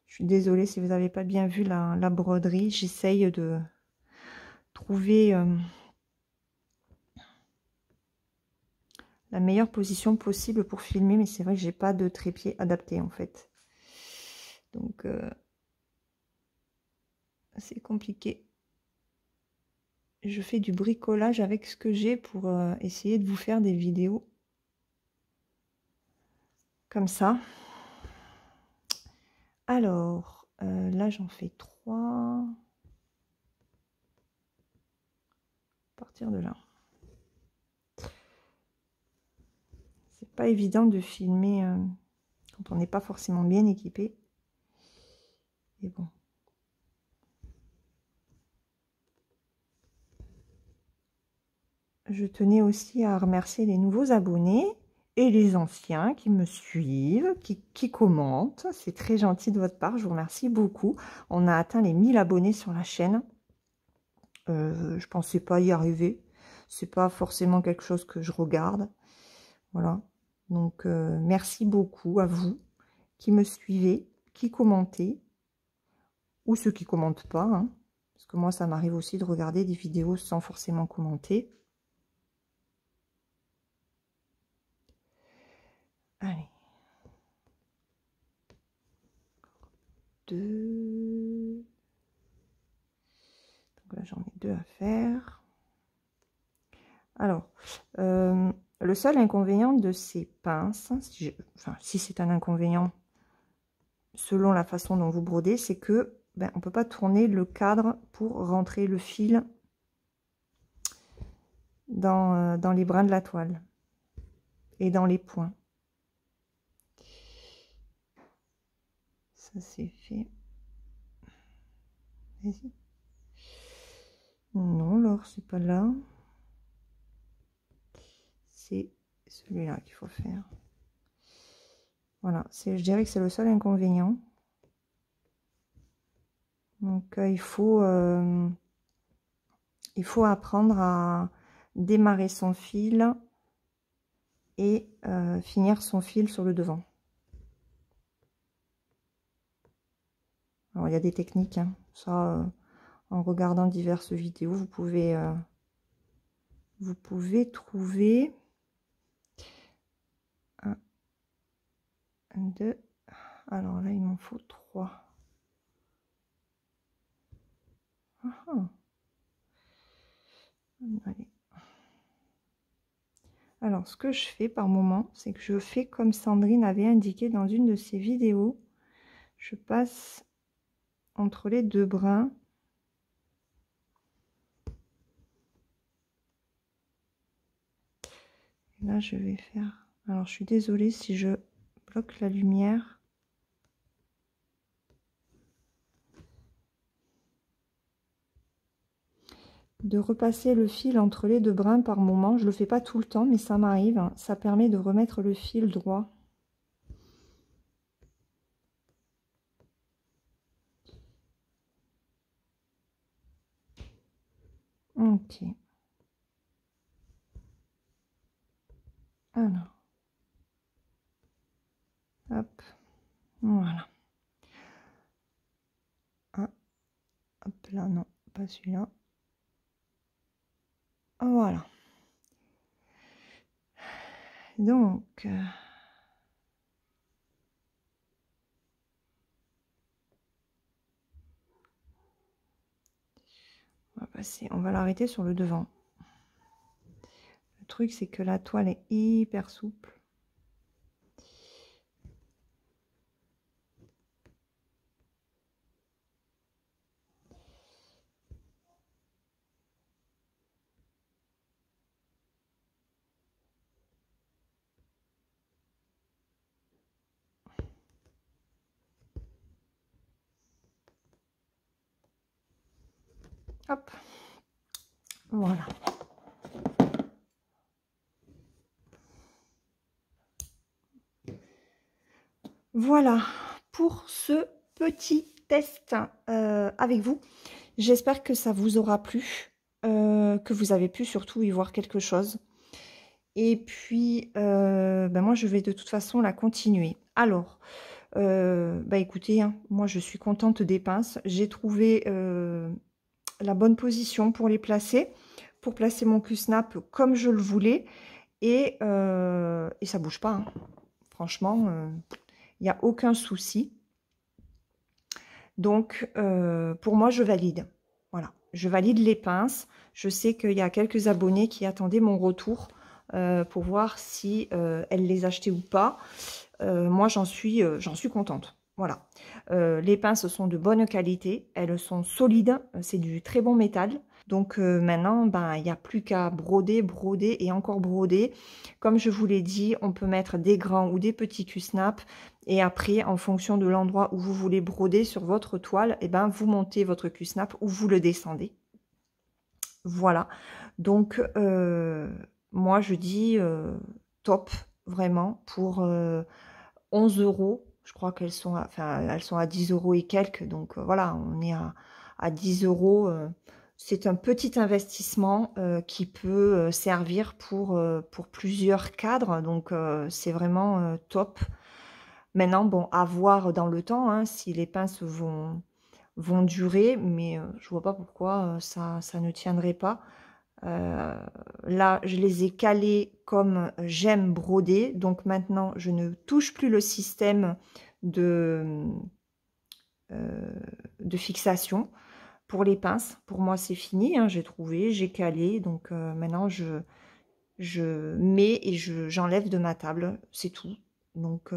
Je suis désolée si vous n'avez pas bien vu la broderie. J'essaye de trouver la meilleure position possible pour filmer. Mais c'est vrai que j'ai pas de trépied adapté en fait. Donc, c'est compliqué. Je fais du bricolage avec ce que j'ai pour essayer de vous faire des vidéos comme ça. Alors, là j'en fais 3. À partir de là. C'est pas évident de filmer quand on n'est pas forcément bien équipé. Et bon. Je tenais aussi à remercier les nouveaux abonnés et les anciens qui me suivent, qui commentent. C'est très gentil de votre part, je vous remercie beaucoup. On a atteint les 1000 abonnés sur la chaîne. Je pensais pas y arriver. C'est pas forcément quelque chose que je regarde. Voilà. Donc, merci beaucoup à vous qui me suivez, qui commentez, ou ceux qui commentent pas. Hein, parce que moi, ça m'arrive aussi de regarder des vidéos sans forcément commenter. Allez. 2. Donc là, j'en ai 2 à faire. Alors, le seul inconvénient de ces pinces, si c'est un inconvénient selon la façon dont vous brodez, c'est que on ne peut pas tourner le cadre pour rentrer le fil dans les brins de la toile et dans les points. Ça c'est fait. Vas-y. Non, alors c'est pas là. C'est celui-là qu'il faut faire. Voilà, je dirais que c'est le seul inconvénient. Donc il faut apprendre à démarrer son fil et finir son fil sur le devant. Alors il y a des techniques, hein. Ça, en regardant diverses vidéos, vous pouvez trouver 1, 2. Alors là, il m'en faut 3. Allez. Alors, ce que je fais par moment, c'est que je fais comme Sandrine avait indiqué dans une de ses vidéos. Je passe entre les 2 brins. Et là, je vais faire Alors, je suis désolée si je bloque la lumière. De repasser le fil entre les deux brins par moment. Je le fais pas tout le temps, mais ça m'arrive. Ça permet de remettre le fil droit. Ok. Alors. Hop. Voilà. Ah, hop là, non, pas celui-là. Voilà. Donc, on va passer, on va l'arrêter sur le devant. Le truc, c'est que la toile est hyper souple. Hop. Voilà. Voilà pour ce petit test avec vous. J'espère que ça vous aura plu, que vous avez pu surtout y voir quelque chose. Et puis, ben moi, je vais de toute façon la continuer. Alors, bah écoutez, hein, moi, je suis contente des pinces. J'ai trouvé la bonne position pour les placer, pour placer mon Q-snap comme je le voulais. Et ça bouge pas, hein. Franchement, il n'y a aucun souci. Donc, pour moi, je valide. Voilà, je valide les pinces. Je sais qu'il y a quelques abonnés qui attendaient mon retour pour voir si elles les achetaient ou pas. Moi, j'en suis contente. Voilà. Les pinces sont de bonne qualité. Elles sont solides. C'est du très bon métal. Donc maintenant, ben, il n'y a plus qu'à broder, broder et encore broder. Comme je vous l'ai dit, on peut mettre des grands ou des petits Q-snap. Et après, en fonction de l'endroit où vous voulez broder sur votre toile, et ben, vous montez votre Q-snap ou vous le descendez. Voilà. Donc, moi, je dis top, vraiment, pour 11 €. Je crois qu'elles sont, enfin, elles sont à 10 € et quelques. Donc, voilà, on est à 10 €. C'est un petit investissement qui peut servir pour plusieurs cadres. Donc, c'est vraiment top. Maintenant, bon, à voir dans le temps hein, si les pinces vont durer, mais je vois pas pourquoi ça ne tiendrait pas. Là, je les ai calées comme j'aime broder. Donc maintenant, je ne touche plus le système de, de fixation pour les pinces. Pour moi, c'est fini. Hein, j'ai trouvé, j'ai calé. Donc maintenant, je mets et j'enlève de ma table. C'est tout. Donc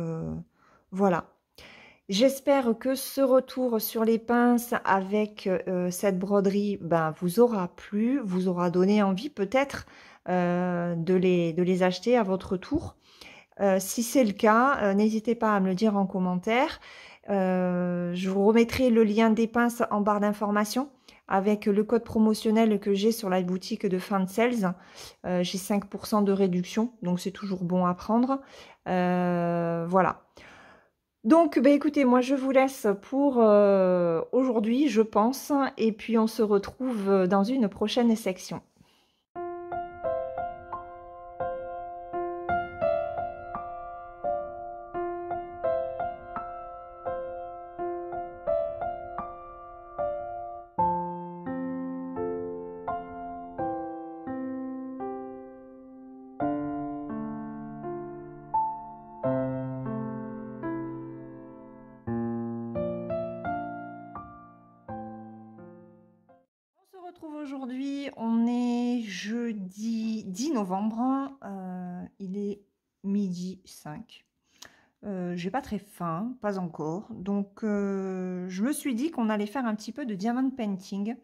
voilà. J'espère que ce retour sur les pinces avec cette broderie ben, vous aura plu, vous aura donné envie peut-être de les acheter à votre tour. Si c'est le cas, n'hésitez pas à me le dire en commentaire. Je vous remettrai le lien des pinces en barre d'information avec le code promotionnel que j'ai sur la boutique de Fan Sales. J'ai 5% de réduction, donc c'est toujours bon à prendre. Voilà. Donc, bah, écoutez, moi je vous laisse pour aujourd'hui, je pense, et puis on se retrouve dans une prochaine section. On se retrouve aujourd'hui, on est jeudi 10 novembre, il est midi 5. J'ai pas très faim, pas encore, donc je me suis dit qu'on allait faire un petit peu de diamond painting.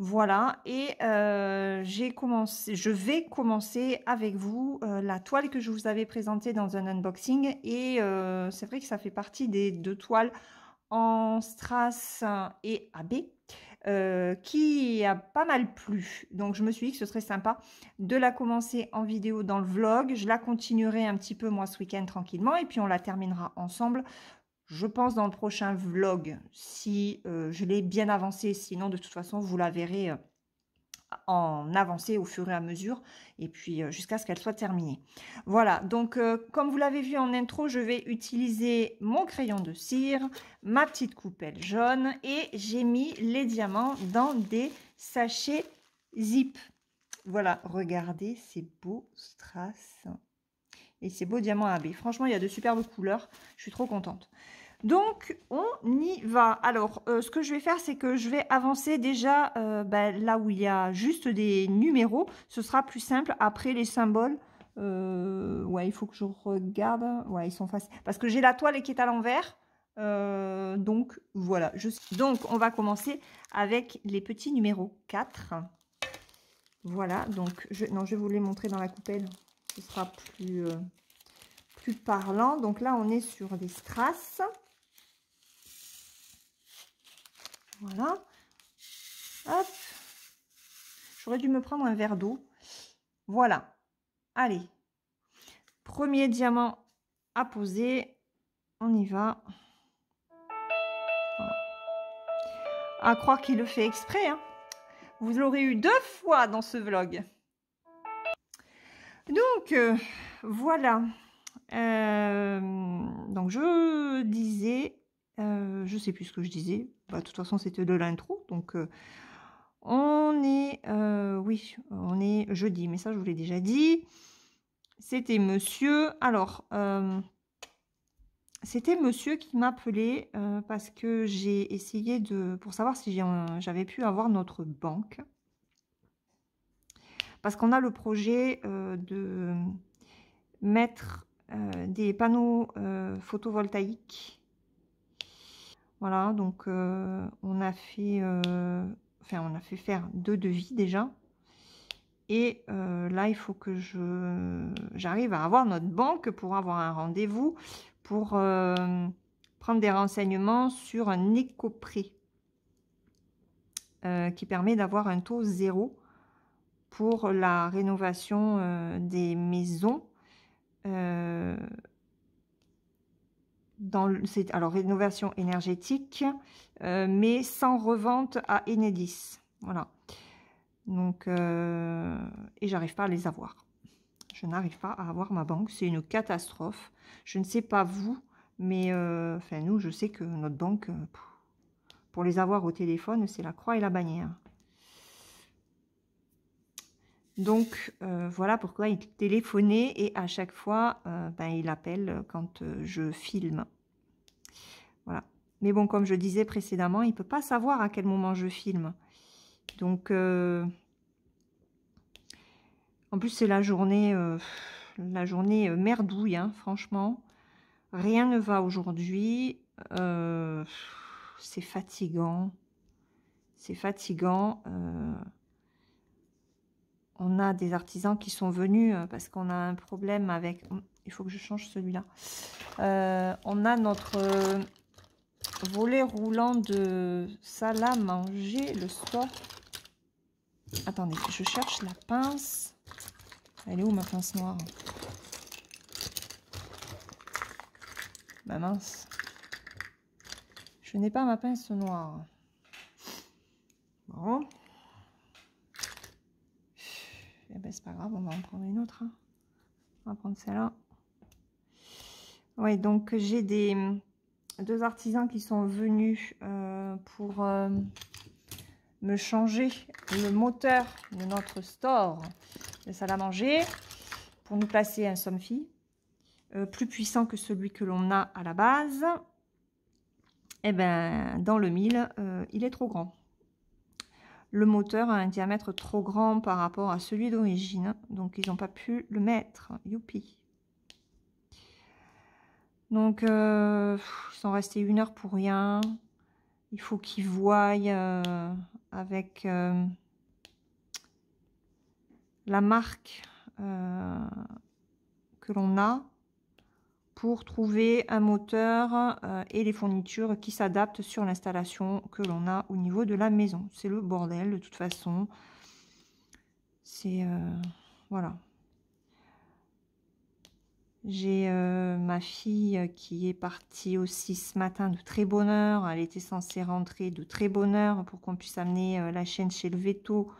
Voilà, et je vais commencer avec vous la toile que je vous avais présentée dans un unboxing. Et c'est vrai que ça fait partie des 2 toiles en strass et AB qui a pas mal plu. Donc je me suis dit que ce serait sympa de la commencer en vidéo dans le vlog. Je la continuerai un petit peu moi ce week-end tranquillement et puis on la terminera ensemble. Je pense dans le prochain vlog si je l'ai bien avancé. Sinon de toute façon vous la verrez en avancée au fur et à mesure et puis jusqu'à ce qu'elle soit terminée. Voilà, donc comme vous l'avez vu en intro, je vais utiliser mon crayon de cire, ma petite coupelle jaune et j'ai mis les diamants dans des sachets zip. Voilà, regardez ces beaux strass et ces beaux diamants AB. Franchement, il y a de superbes couleurs, je suis trop contente. Donc, on y va. Alors, ce que je vais faire, c'est que je vais avancer déjà là où il y a juste des numéros. Ce sera plus simple. Après, les symboles, ouais, il faut que je regarde. Ouais, ils sont faciles. Parce que j'ai la toile qui est à l'envers. Donc, voilà. Donc, on va commencer avec les petits numéros 4. Voilà. Donc, non, je vais vous les montrer dans la coupelle. Ce sera plus parlant. Donc là, on est sur des strass. Voilà. Hop. J'aurais dû me prendre un verre d'eau. Voilà. Allez. Premier diamant à poser. On y va. Voilà. À croire qu'il le fait exprès. Hein. Vous l'aurez eu 2 fois dans ce vlog. Donc, voilà. Donc, je disais... je sais plus ce que je disais. Bah, de toute façon, c'était de l'intro. Donc... on est, oui, on est jeudi, mais ça je vous l'ai déjà dit. C'était monsieur, alors, c'était monsieur qui m'appelait parce que j'ai essayé pour savoir si j'avais pu avoir notre banque. Parce qu'on a le projet de mettre des panneaux photovoltaïques. Voilà, donc on a fait... on a fait faire 2 devis déjà. Et là, il faut que j'arrive à avoir notre banque pour avoir un rendez-vous, pour prendre des renseignements sur un éco-prêt qui permet d'avoir un taux 0 pour la rénovation des maisons. Alors, rénovation énergétique, mais sans revente à Enedis. Voilà. Donc, et j'arrive pas à les avoir. Je n'arrive pas à avoir ma banque. C'est une catastrophe. Je ne sais pas vous, mais nous, je sais que notre banque, pour les avoir au téléphone, c'est la croix et la bannière. Donc, voilà pourquoi il téléphonait et à chaque fois, il appelle quand je filme. Voilà. Mais bon, comme je disais précédemment, il ne peut pas savoir à quel moment je filme. Donc, en plus, c'est la journée merdouille, hein, franchement. Rien ne va aujourd'hui. C'est fatigant. C'est fatigant. On a des artisans qui sont venus parce qu'on a un problème avec... Il faut que je change celui-là. On a notre volet roulant de salle à manger le soir. Attendez, je cherche la pince. Elle est où ma pince noire? Bah mince. Je n'ai pas ma pince noire. Bon. Eh ben, c'est pas grave, on va en prendre une autre. Hein. On va prendre celle-là. Oui, donc j'ai 2 artisans qui sont venus pour me changer le moteur de notre store de salle à manger pour nous placer un Somfy plus puissant que celui que l'on a à la base. Et ben, dans le 1000, il est trop grand. Le moteur a un diamètre trop grand par rapport à celui d'origine, donc ils n'ont pas pu le mettre. Youpi! Donc, ils sont restés 1 heure pour rien. Il faut qu'ils voient avec la marque que l'on a pour trouver un moteur et les fournitures qui s'adaptent sur l'installation que l'on a au niveau de la maison. C'est le bordel de toute façon. C'est voilà. J'ai ma fille qui est partie aussi ce matin de très bonne heure. Elle était censée rentrer de très bonne heure pour qu'on puisse amener la chienne chez le veto.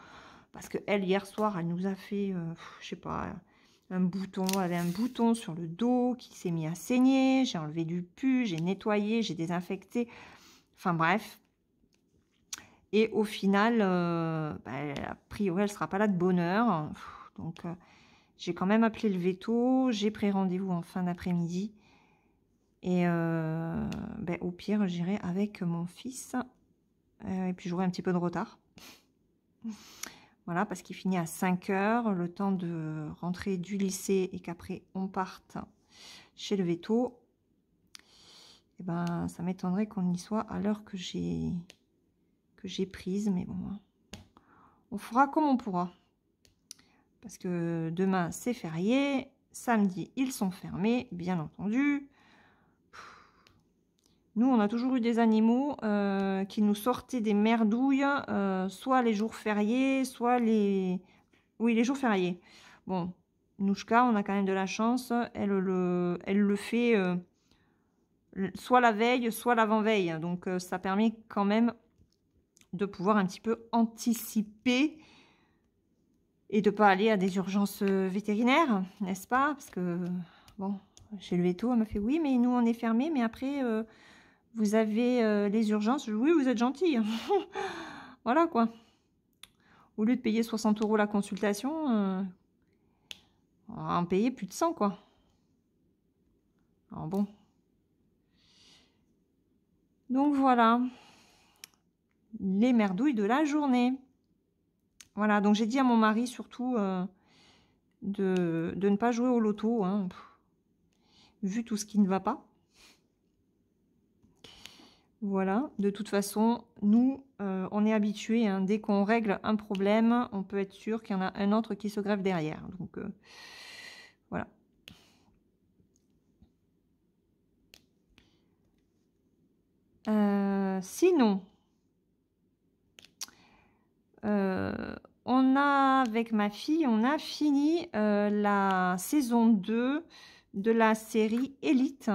Parce que elle, hier soir, elle nous a fait, je sais pas, un bouton. Elle avait un bouton sur le dos qui s'est mis à saigner. J'ai enlevé du pus, j'ai nettoyé, j'ai désinfecté. Enfin bref. Et au final, a priori, elle sera pas là de bonne heure. Donc... j'ai quand même appelé le veto, j'ai pris rendez-vous en fin d'après-midi. Et au pire, j'irai avec mon fils. Et puis j'aurai un petit peu de retard. Voilà, parce qu'il finit à 5 heures, le temps de rentrer du lycée et qu'après on parte chez le veto. Et ben, ça m'étonnerait qu'on y soit à l'heure que j'ai prise. Mais bon, on fera comme on pourra. Parce que demain, c'est férié. Samedi, ils sont fermés, bien entendu. Nous, on a toujours eu des animaux qui nous sortaient des merdouilles, soit les jours fériés, soit les... Oui, les jours fériés. Bon, Nouchka, on a quand même de la chance. Elle le fait soit la veille, soit l'avant-veille. Donc, ça permet quand même de pouvoir un petit peu anticiper et de ne pas aller à des urgences vétérinaires, n'est-ce pas? Parce que, bon, chez le veto, elle m'a fait, oui, mais nous, on est fermés, mais après... vous avez les urgences. Oui, vous êtes gentil. Voilà quoi. Au lieu de payer 60 € la consultation, on va en payer plus de 100 quoi. Alors bon. Donc voilà. Les merdouilles de la journée. Voilà, donc j'ai dit à mon mari surtout de ne pas jouer au loto. Hein, vu tout ce qui ne va pas. Voilà, de toute façon, nous, on est habitués, hein, dès qu'on règle un problème, on peut être sûr qu'il y en a un autre qui se greffe derrière. Donc, voilà. Sinon, on a, avec ma fille, on a fini la saison 2 de la série Élite.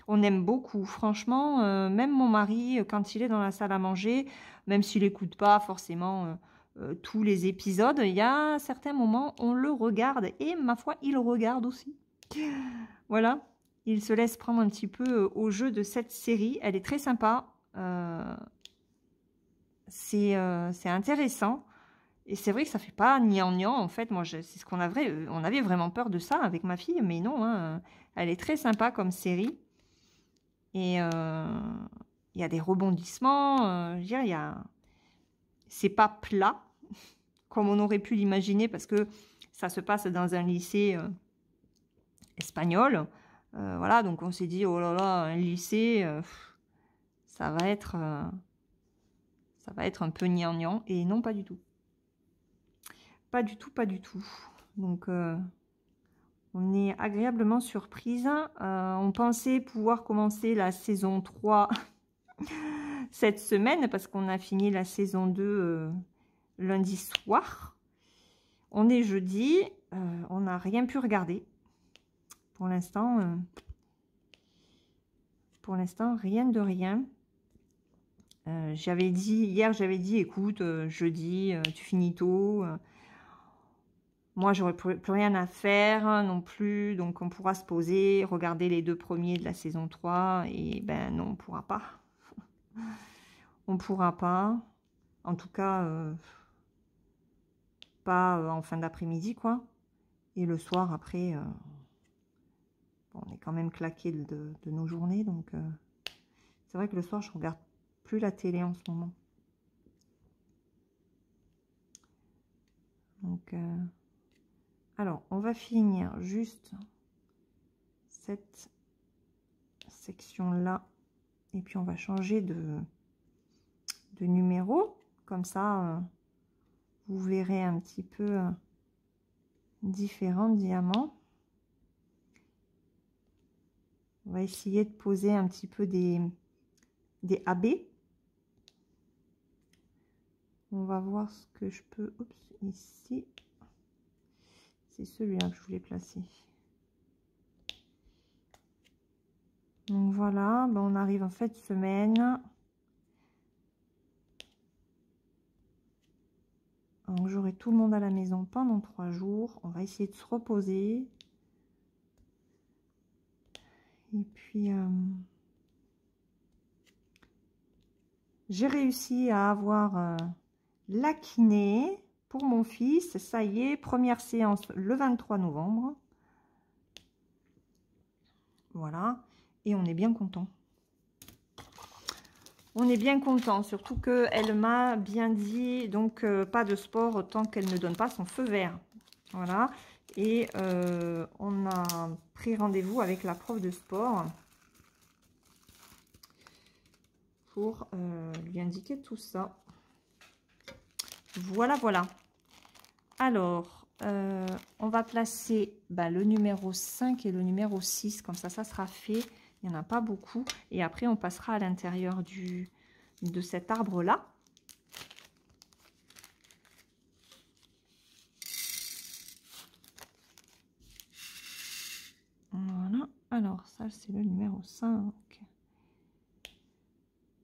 On aime beaucoup, franchement, même mon mari, quand il est dans la salle à manger, même s'il n'écoute pas forcément tous les épisodes, il y a certains moments, on le regarde, et ma foi, il regarde aussi. Voilà, il se laisse prendre un petit peu au jeu de cette série, elle est très sympa, c'est intéressant. Et c'est vrai que ça fait pas gnangnan, en fait. Moi, c'est ce qu'on avait, on avait vraiment peur de ça avec ma fille, mais non, hein, elle est très sympa comme série. Et il y a des rebondissements, je veux dire, c'est pas plat, comme on aurait pu l'imaginer, parce que ça se passe dans un lycée espagnol. Voilà, donc on s'est dit, oh là là, un lycée, ça va être un peu gnangnan, et non, pas du tout. Pas du tout, pas du tout. Donc, on est agréablement surprise. On pensait pouvoir commencer la saison 3 cette semaine, parce qu'on a fini la saison 2 lundi soir. On est jeudi, on n'a rien pu regarder. Pour l'instant, rien de rien. Hier, j'avais dit, écoute, jeudi, tu finis tôt. Moi, j'aurais plus rien à faire non plus, donc on pourra se poser, regarder les 2 premiers de la saison 3, et ben non, on pourra pas. On pourra pas. En tout cas, pas en fin d'après-midi, quoi. Et le soir, après, bon, on est quand même claqué de nos journées, donc c'est vrai que le soir, je regarde plus la télé en ce moment. Donc... alors, on va finir juste cette section-là. Et puis, on va changer de numéro. Comme ça, vous verrez un petit peu différents diamants. On va essayer de poser un petit peu des AB. On va voir ce que je peux... Oups, ici. C'est celui-là que je voulais placer. Donc voilà, ben on arrive en fin de semaine. Donc j'aurai tout le monde à la maison pendant 3 jours. On va essayer de se reposer. Et puis, j'ai réussi à avoir la kiné pour mon fils. Ça y est, première séance le 23 novembre. Voilà. Et on est bien content. On est bien content, surtout qu'elle m'a bien dit, donc pas de sport tant qu'elle ne donne pas son feu vert. Voilà. Et on a pris rendez-vous avec la prof de sport pour lui indiquer tout ça. Voilà, voilà. Alors, on va placer le numéro 5 et le numéro 6, comme ça sera fait. Il n'y en a pas beaucoup. Et après, on passera à l'intérieur de cet arbre-là. Voilà. Alors, ça, c'est le numéro 5.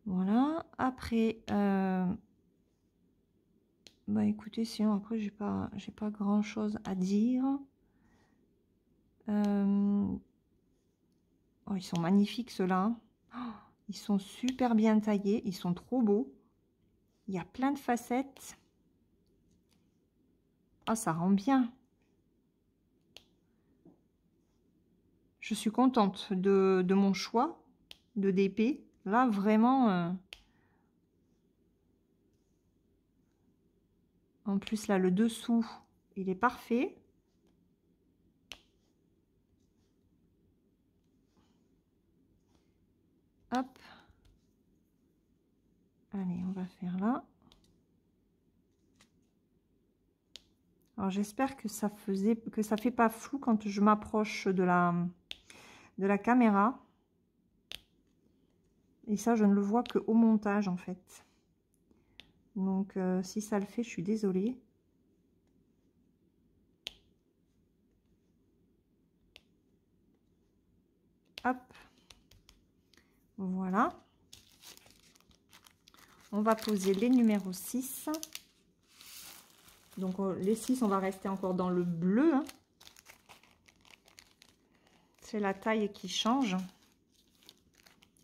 Voilà. Après, écoutez, sinon, après, j'ai pas grand-chose à dire. Oh, ils sont magnifiques, ceux-là. Oh, ils sont super bien taillés. Ils sont trop beaux. Il y a plein de facettes. Ah, ça rend bien. Je suis contente de mon choix de DP. Là, vraiment... En plus, là, le dessous, il est parfait. Hop. Allez, on va faire là. Alors, j'espère que ça fait pas flou quand je m'approche de la caméra. Et ça, je ne le vois que au montage, en fait. Donc, si ça le fait, je suis désolée. Hop. Voilà. On va poser les numéros 6. Donc, les 6, on va rester encore dans le bleu. Hein. C'est la taille qui change.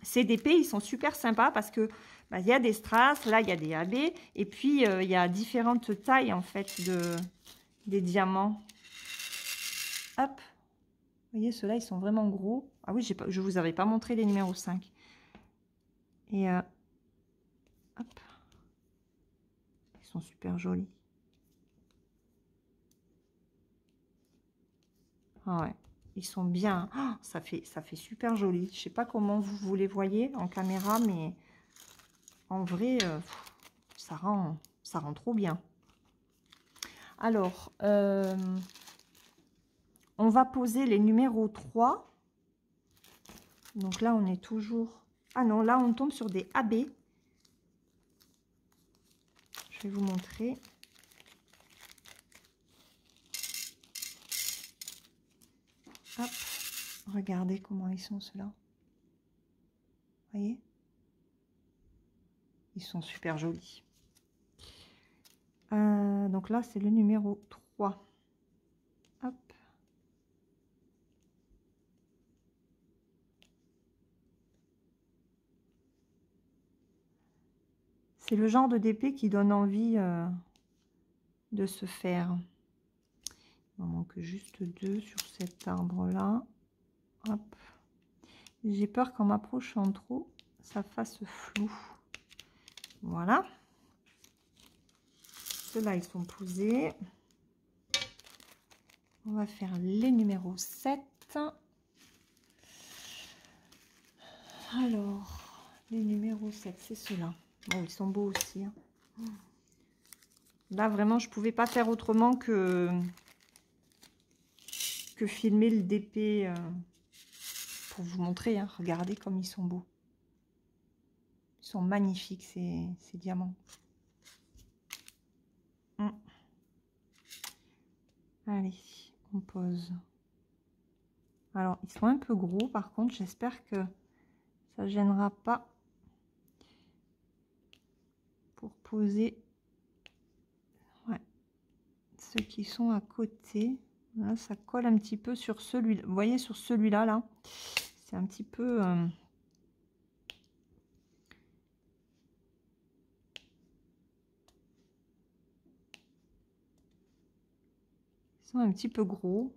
Ces DP, ils sont super sympas parce que il y a des strass, là, il y a des AB. Et puis, il y a différentes tailles, en fait, des diamants. Hop. Vous voyez, ceux-là, ils sont vraiment gros. Ah oui, je vous avais pas montré les numéros 5. Et, hop. Ils sont super jolis. Ah ouais, ils sont bien. Oh, ça fait super joli. Je sais pas comment vous les voyez en caméra, mais en vrai, ça rend trop bien. Alors, on va poser les numéros 3. Donc là, on est toujours... Ah non, là, on tombe sur des AB. Je vais vous montrer. Hop, regardez comment ils sont, ceux-là. Vous voyez? Ils sont super jolis. Donc là, c'est le numéro 3. Hop. C'est le genre de DP qui donne envie de se faire. Il m'en manque juste 2 sur cet arbre-là. Hop. J'ai peur qu'en m'approchant trop, ça fasse flou. Voilà. Ceux-là, ils sont posés. On va faire les numéros 7. Alors, les numéros 7, c'est ceux-là. Bon, ils sont beaux aussi. Hein. Là, vraiment, je pouvais pas faire autrement que filmer le DP pour vous montrer. Hein. Regardez comme ils sont beaux. Ils sont magnifiques, ces diamants. Allez, on pose. Alors, ils sont un peu gros, par contre, j'espère que ça ne gênera pas pour poser ceux qui sont à côté. Là, ça colle un petit peu sur celui-là. Vous voyez, sur celui-là, là, c'est un petit peu... Ils sont un petit peu gros.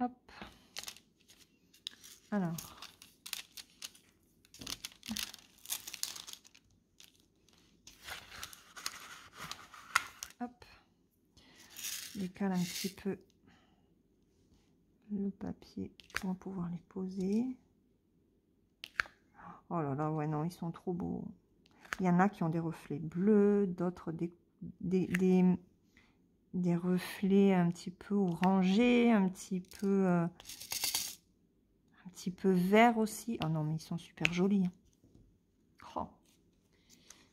Hop. Alors. Hop. Je décale un petit peu le papier pour pouvoir les poser. Oh là là, ouais, non, ils sont trop beaux. Il y en a qui ont des reflets bleus, d'autres des reflets un petit peu orangés, un petit peu vert aussi. Oh non, mais ils sont super jolis. Oh.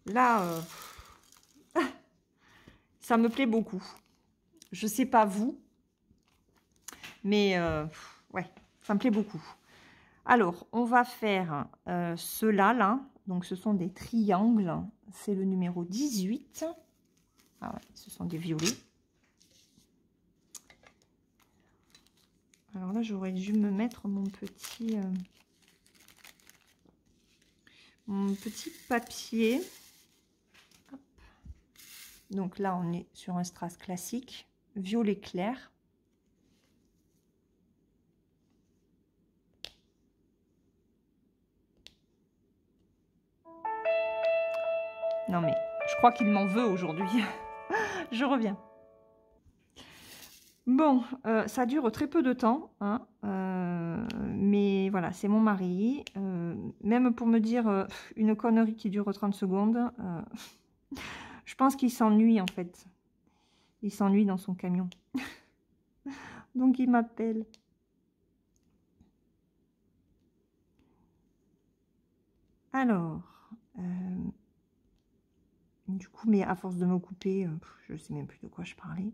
Là, ça me plaît beaucoup. Je sais pas vous, mais ouais, ça me plaît beaucoup. Alors, on va faire ceux-là, là. Donc, ce sont des triangles. C'est le numéro 18. Ah ouais, ce sont des violets. Alors là, j'aurais dû me mettre mon petit papier. Hop. Donc là, on est sur un strass classique, violet clair. Non mais, je crois qu'il m'en veut aujourd'hui. Je reviens. Bon, ça dure très peu de temps, hein, mais voilà, c'est mon mari. Même pour me dire une connerie qui dure 30 secondes, je pense qu'il s'ennuie en fait. Il s'ennuie dans son camion. Donc il m'appelle. Alors, du coup, mais à force de me couper, je ne sais même plus de quoi je parlais.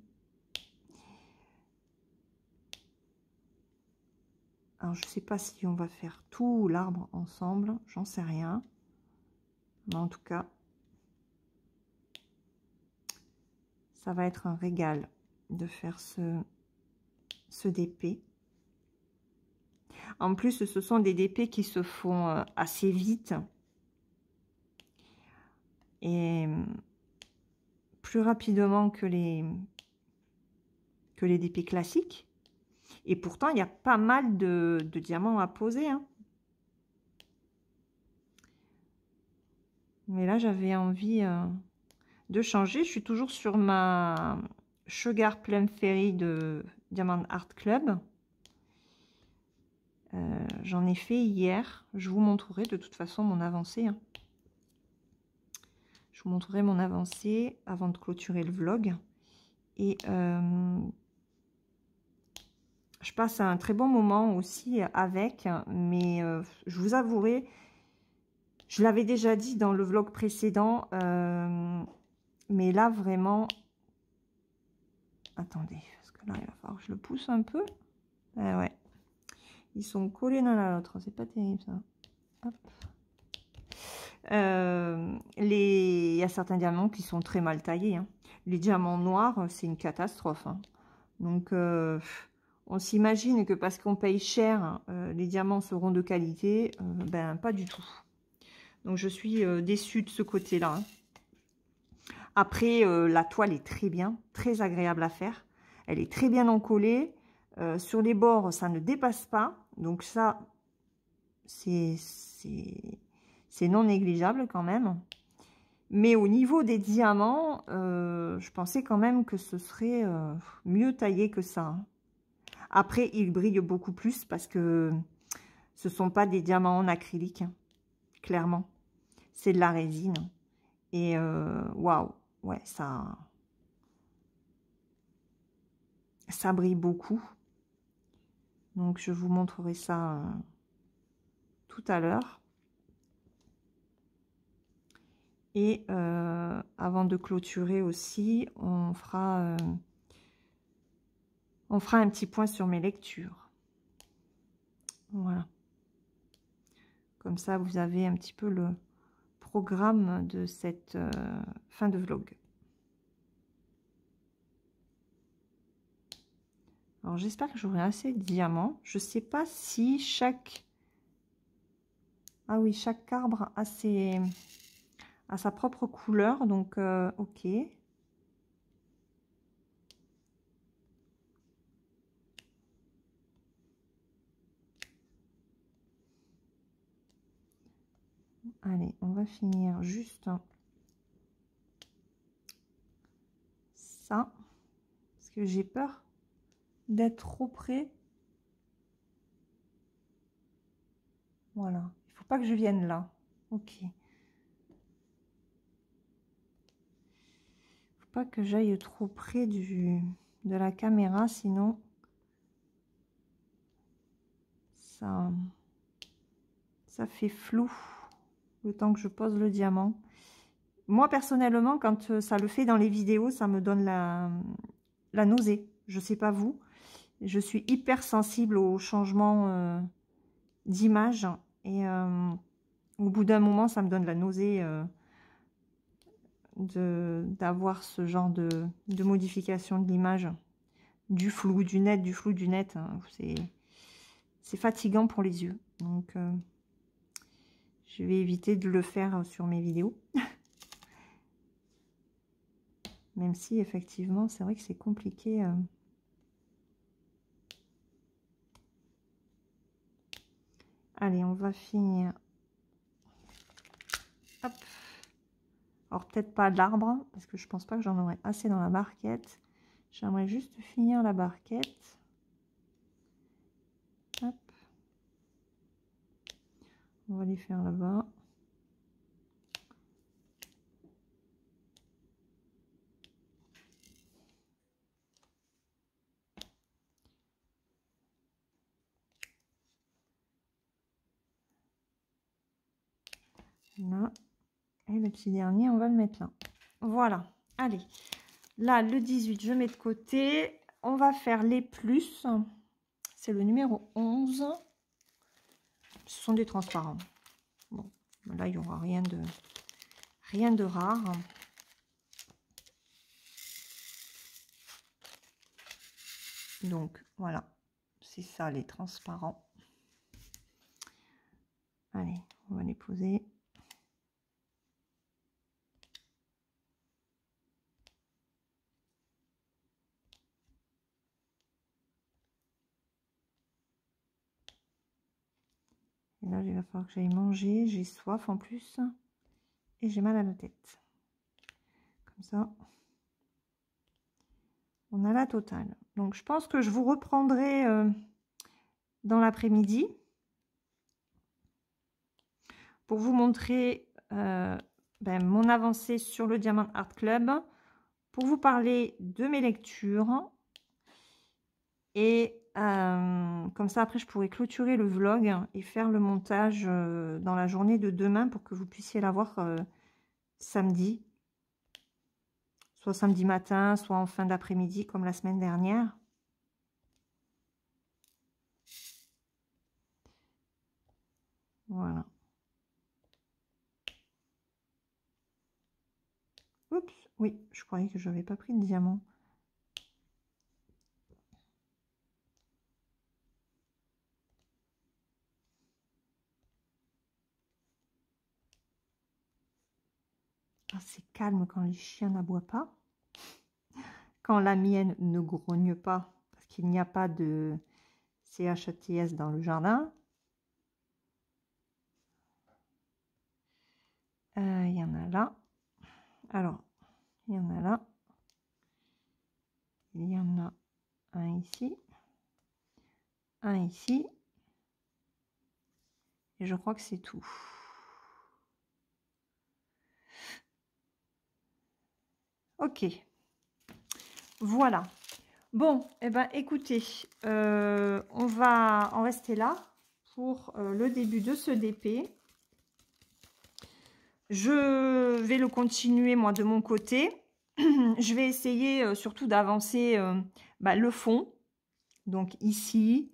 Alors, je ne sais pas si on va faire tout l'arbre ensemble, j'en sais rien. Mais en tout cas, ça va être un régal de faire ce DP. En plus, ce sont des DP qui se font assez vite. Et plus rapidement que les DP classiques. Et pourtant, il y a pas mal de diamants à poser. Hein. Mais là, j'avais envie de changer. Je suis toujours sur ma Sugar Plum Fairy de Diamond Art Club. J'en ai fait hier. Je vous montrerai de toute façon mon avancée. Hein. Je vous montrerai mon avancée avant de clôturer le vlog. Et je passe un très bon moment aussi avec. Mais je vous avouerai, je l'avais déjà dit dans le vlog précédent. Mais là, vraiment... Attendez, parce que là, il va falloir que je le pousse un peu. Ouais. Ils sont collés l'un à l'autre. C'est pas terrible, ça. Hop. Il y a certains diamants qui sont très mal taillés. Hein. Les diamants noirs, c'est une catastrophe. Hein. Donc, on s'imagine que parce qu'on paye cher, les diamants seront de qualité. Ben, pas du tout. Donc, je suis déçue de ce côté-là. Hein. Après, la toile est très bien, très agréable à faire. Elle est très bien encollée. Sur les bords, ça ne dépasse pas. Donc ça, c'est non négligeable quand même. Mais au niveau des diamants, je pensais quand même que ce serait mieux taillé que ça. Après, il brille beaucoup plus parce que Ce ne sont pas des diamants en acrylique, hein, clairement. C'est de la résine. Et waouh, ouais, ça brille beaucoup. Donc, je vous montrerai ça tout à l'heure. Et avant de clôturer aussi, on fera un petit point sur mes lectures. Voilà. Comme ça, vous avez un petit peu le programme de cette fin de vlog. Alors, j'espère que j'aurai assez de diamants. Je ne sais pas si chaque... Ah oui, chaque arbre a sa propre couleur. Donc, ok. Allez, on va finir juste ça. Parce que j'ai peur d'être trop près. Voilà. Il faut pas que je vienne là. Ok. Faut pas que j'aille trop près de la caméra, sinon ça fait flou le temps que je pose le diamant. Moi, personnellement, quand ça le fait dans les vidéos, ça me donne la nausée. Je sais pas vous. Je suis hyper sensible aux changements d'image. Et au bout d'un moment, ça me donne la nausée d'avoir ce genre de modification de l'image. Du flou, du net, du flou, du net. Hein. C'est fatigant pour les yeux. Donc, je vais éviter de le faire sur mes vidéos. Même si, effectivement, c'est vrai que c'est compliqué. Allez, on va finir. Hop. Alors, peut-être pas l'arbre, parce que je pense pas que j'en aurai assez dans la barquette. J'aimerais juste finir la barquette. Hop. On va les faire là-bas. Là. Et le petit dernier, on va le mettre là. Voilà. Allez. Là, le 18, je mets de côté. On va faire les plus. C'est le numéro 11. Ce sont des transparents. Bon, là, il n'y aura rien de rare. Donc, voilà. C'est ça, les transparents. Allez, on va les poser. Et là, il va falloir que j'aille manger. J'ai soif en plus. Et j'ai mal à la tête. Comme ça, on a la totale. Donc, je pense que je vous reprendrai dans l'après-midi pour vous montrer mon avancée sur le Diamant Art Club, pour vous parler de mes lectures. Et comme ça, après, je pourrai clôturer le vlog et faire le montage dans la journée de demain pour que vous puissiez la voir samedi. Soit samedi matin, soit en fin d'après-midi, comme la semaine dernière. Voilà. Oups, oui, je croyais que je n'avais pas pris de diamant. Ah, c'est calme quand les chiens n'aboient pas. Quand la mienne ne grogne pas, parce qu'il n'y a pas de CHATS dans le jardin. Il y en a là. Alors, il y en a là. Il y en a un ici. Un ici. Et je crois que c'est tout. Ok. Voilà. Bon, eh ben, écoutez, on va en rester là pour le début de ce DP. Je vais le continuer, moi, de mon côté. Je vais essayer surtout d'avancer le fond. Donc ici,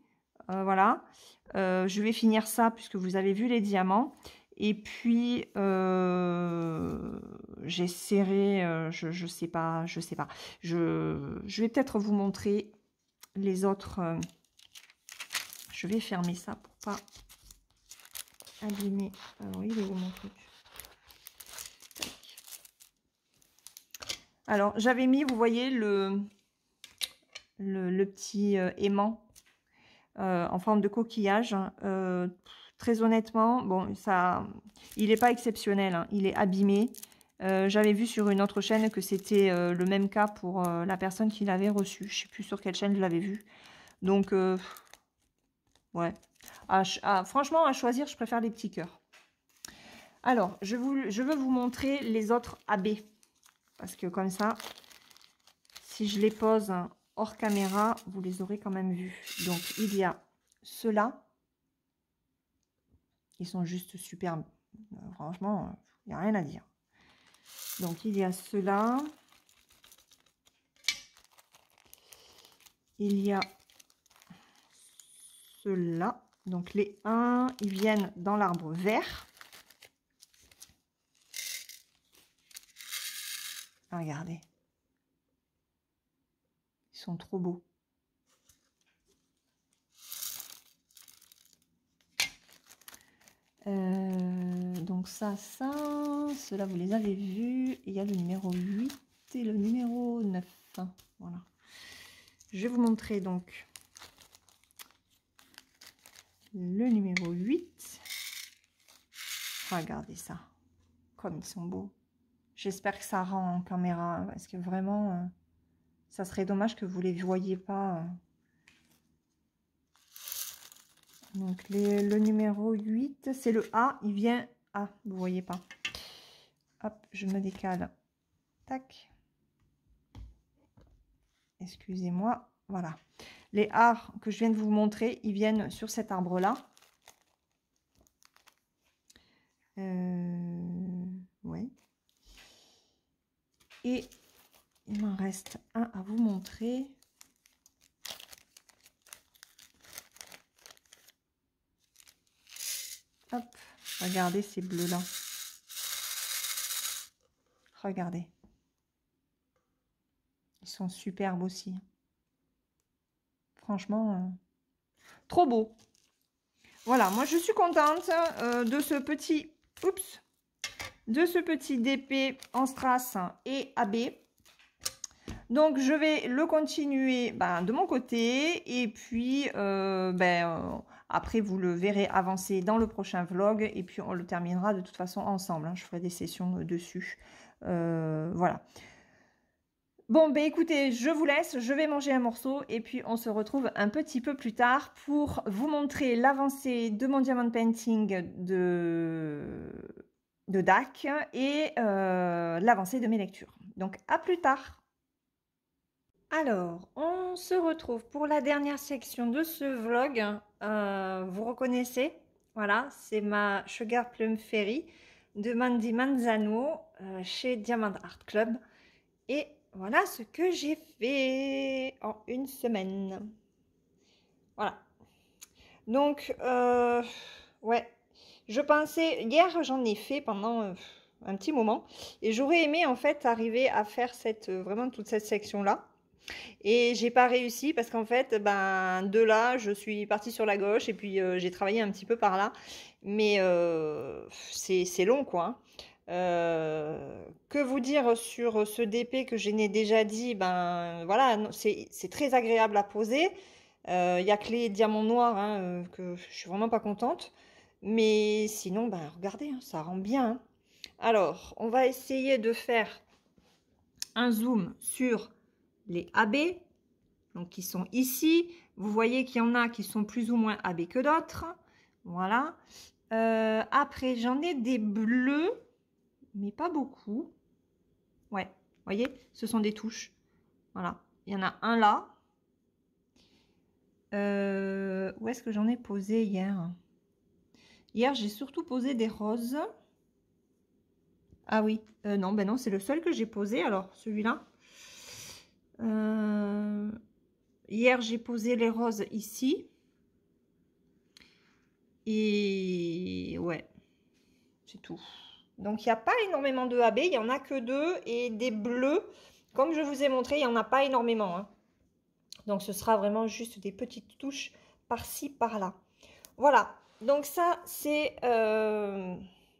voilà. Je vais finir ça puisque vous avez vu les diamants. Et puis, j'essaierai, je sais pas. Je vais peut-être vous montrer les autres. Je vais fermer ça pour pas abîmer. Alors, il est où mon truc? Alors, j'avais mis, vous voyez, le petit aimant en forme de coquillage. Très honnêtement, bon, ça, il n'est pas exceptionnel, hein, il est abîmé. J'avais vu sur une autre chaîne que c'était le même cas pour la personne qui l'avait reçu. Je sais plus sur quelle chaîne je l'avais vu. Donc, ouais. Franchement, à choisir, je préfère les petits cœurs. Alors, je veux vous montrer les autres AB. Parce que comme ça, si je les pose hors caméra, vous les aurez quand même vus. Donc, il y a ceux-là. Ils sont juste superbes. Franchement, il n'y a rien à dire. Donc, il y a ceux-là. Il y a ceux-là. Donc, les 1, ils viennent dans l'arbre vert. Regardez. Ils sont trop beaux. Donc ça, ceux-là, vous les avez vus. Il y a le numéro 8 et le numéro 9. Voilà. Je vais vous montrer donc le numéro 8. Regardez ça. Comme ils sont beaux. J'espère que ça rend en caméra. Parce que vraiment, ça serait dommage que vous ne les voyiez pas. Donc le numéro 8, c'est le A. Il vient... Ah, vous ne voyez pas. Hop, je me décale. Tac. Excusez-moi. Voilà. Les A que je viens de vous montrer, ils viennent sur cet arbre-là. Oui. Et il m'en reste un à vous montrer. Hop, regardez ces bleus-là. Regardez. Ils sont superbes aussi. Franchement, trop beau. Voilà, moi je suis contente de ce petit... Oups, de ce petit DP en strass et AB. Donc, je vais le continuer de mon côté. Et puis, après, vous le verrez avancer dans le prochain vlog. Et puis, on le terminera de toute façon ensemble. Hein. Je ferai des sessions dessus. Voilà. Bon, écoutez, je vous laisse. Je vais manger un morceau. Et puis, on se retrouve un petit peu plus tard pour vous montrer l'avancée de mon diamond painting de DAC et l'avancée de mes lectures. Donc, à plus tard. Alors, on se retrouve pour la dernière section de ce vlog. Vous reconnaissez? Voilà, c'est ma Sugar Plum Fairy de Mandy Manzano chez Diamond Art Club. Et voilà ce que j'ai fait en une semaine. Voilà. Donc, ouais, je pensais... Hier, j'en ai fait pendant un petit moment. Et j'aurais aimé, en fait, arriver à faire vraiment toute cette section-là. Et j'ai pas réussi parce qu'en fait, de là, je suis partie sur la gauche et puis j'ai travaillé un petit peu par là. Mais c'est long, quoi. Que vous dire sur ce DP que je n'ai déjà dit, voilà, c'est très agréable à poser. Il y a que les diamants noirs que je suis vraiment pas contente. Mais sinon, regardez, hein, ça rend bien. Hein. Alors, on va essayer de faire un zoom sur les AB, donc qui sont ici. Vous voyez qu'il y en a qui sont plus ou moins AB que d'autres. Voilà. Après, j'en ai des bleus, mais pas beaucoup. Ouais, vous voyez, ce sont des touches. Voilà, il y en a un là. Où est-ce que j'en ai posé hier? Hier, j'ai surtout posé des roses. Ah oui, non, ben non, c'est le seul que j'ai posé, alors, celui-là. Hier, j'ai posé les roses ici. Et ouais, c'est tout. Donc, il n'y a pas énormément de AB, il n'y en a que 2. Et des bleus, comme je vous ai montré, il n'y en a pas énormément, hein. Donc, ce sera vraiment juste des petites touches par-ci, par-là. Voilà, donc ça, c'est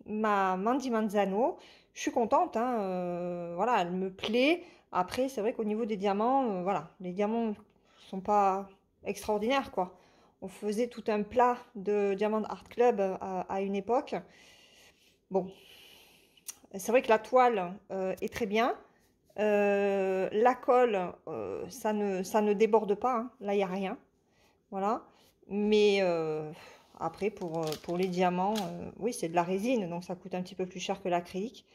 ma Mandy Manzano. Je suis contente, hein, voilà, elle me plaît. Après, c'est vrai qu'au niveau des diamants, voilà, les diamants sont pas extraordinaires, quoi. On faisait tout un plat de Diamond Art Club à une époque. Bon, c'est vrai que la toile est très bien. La colle, ça ne déborde pas, hein. Là, il n'y a rien. Voilà. Mais après, pour les diamants, oui, c'est de la résine, donc ça coûte un petit peu plus cher que l'acrylique.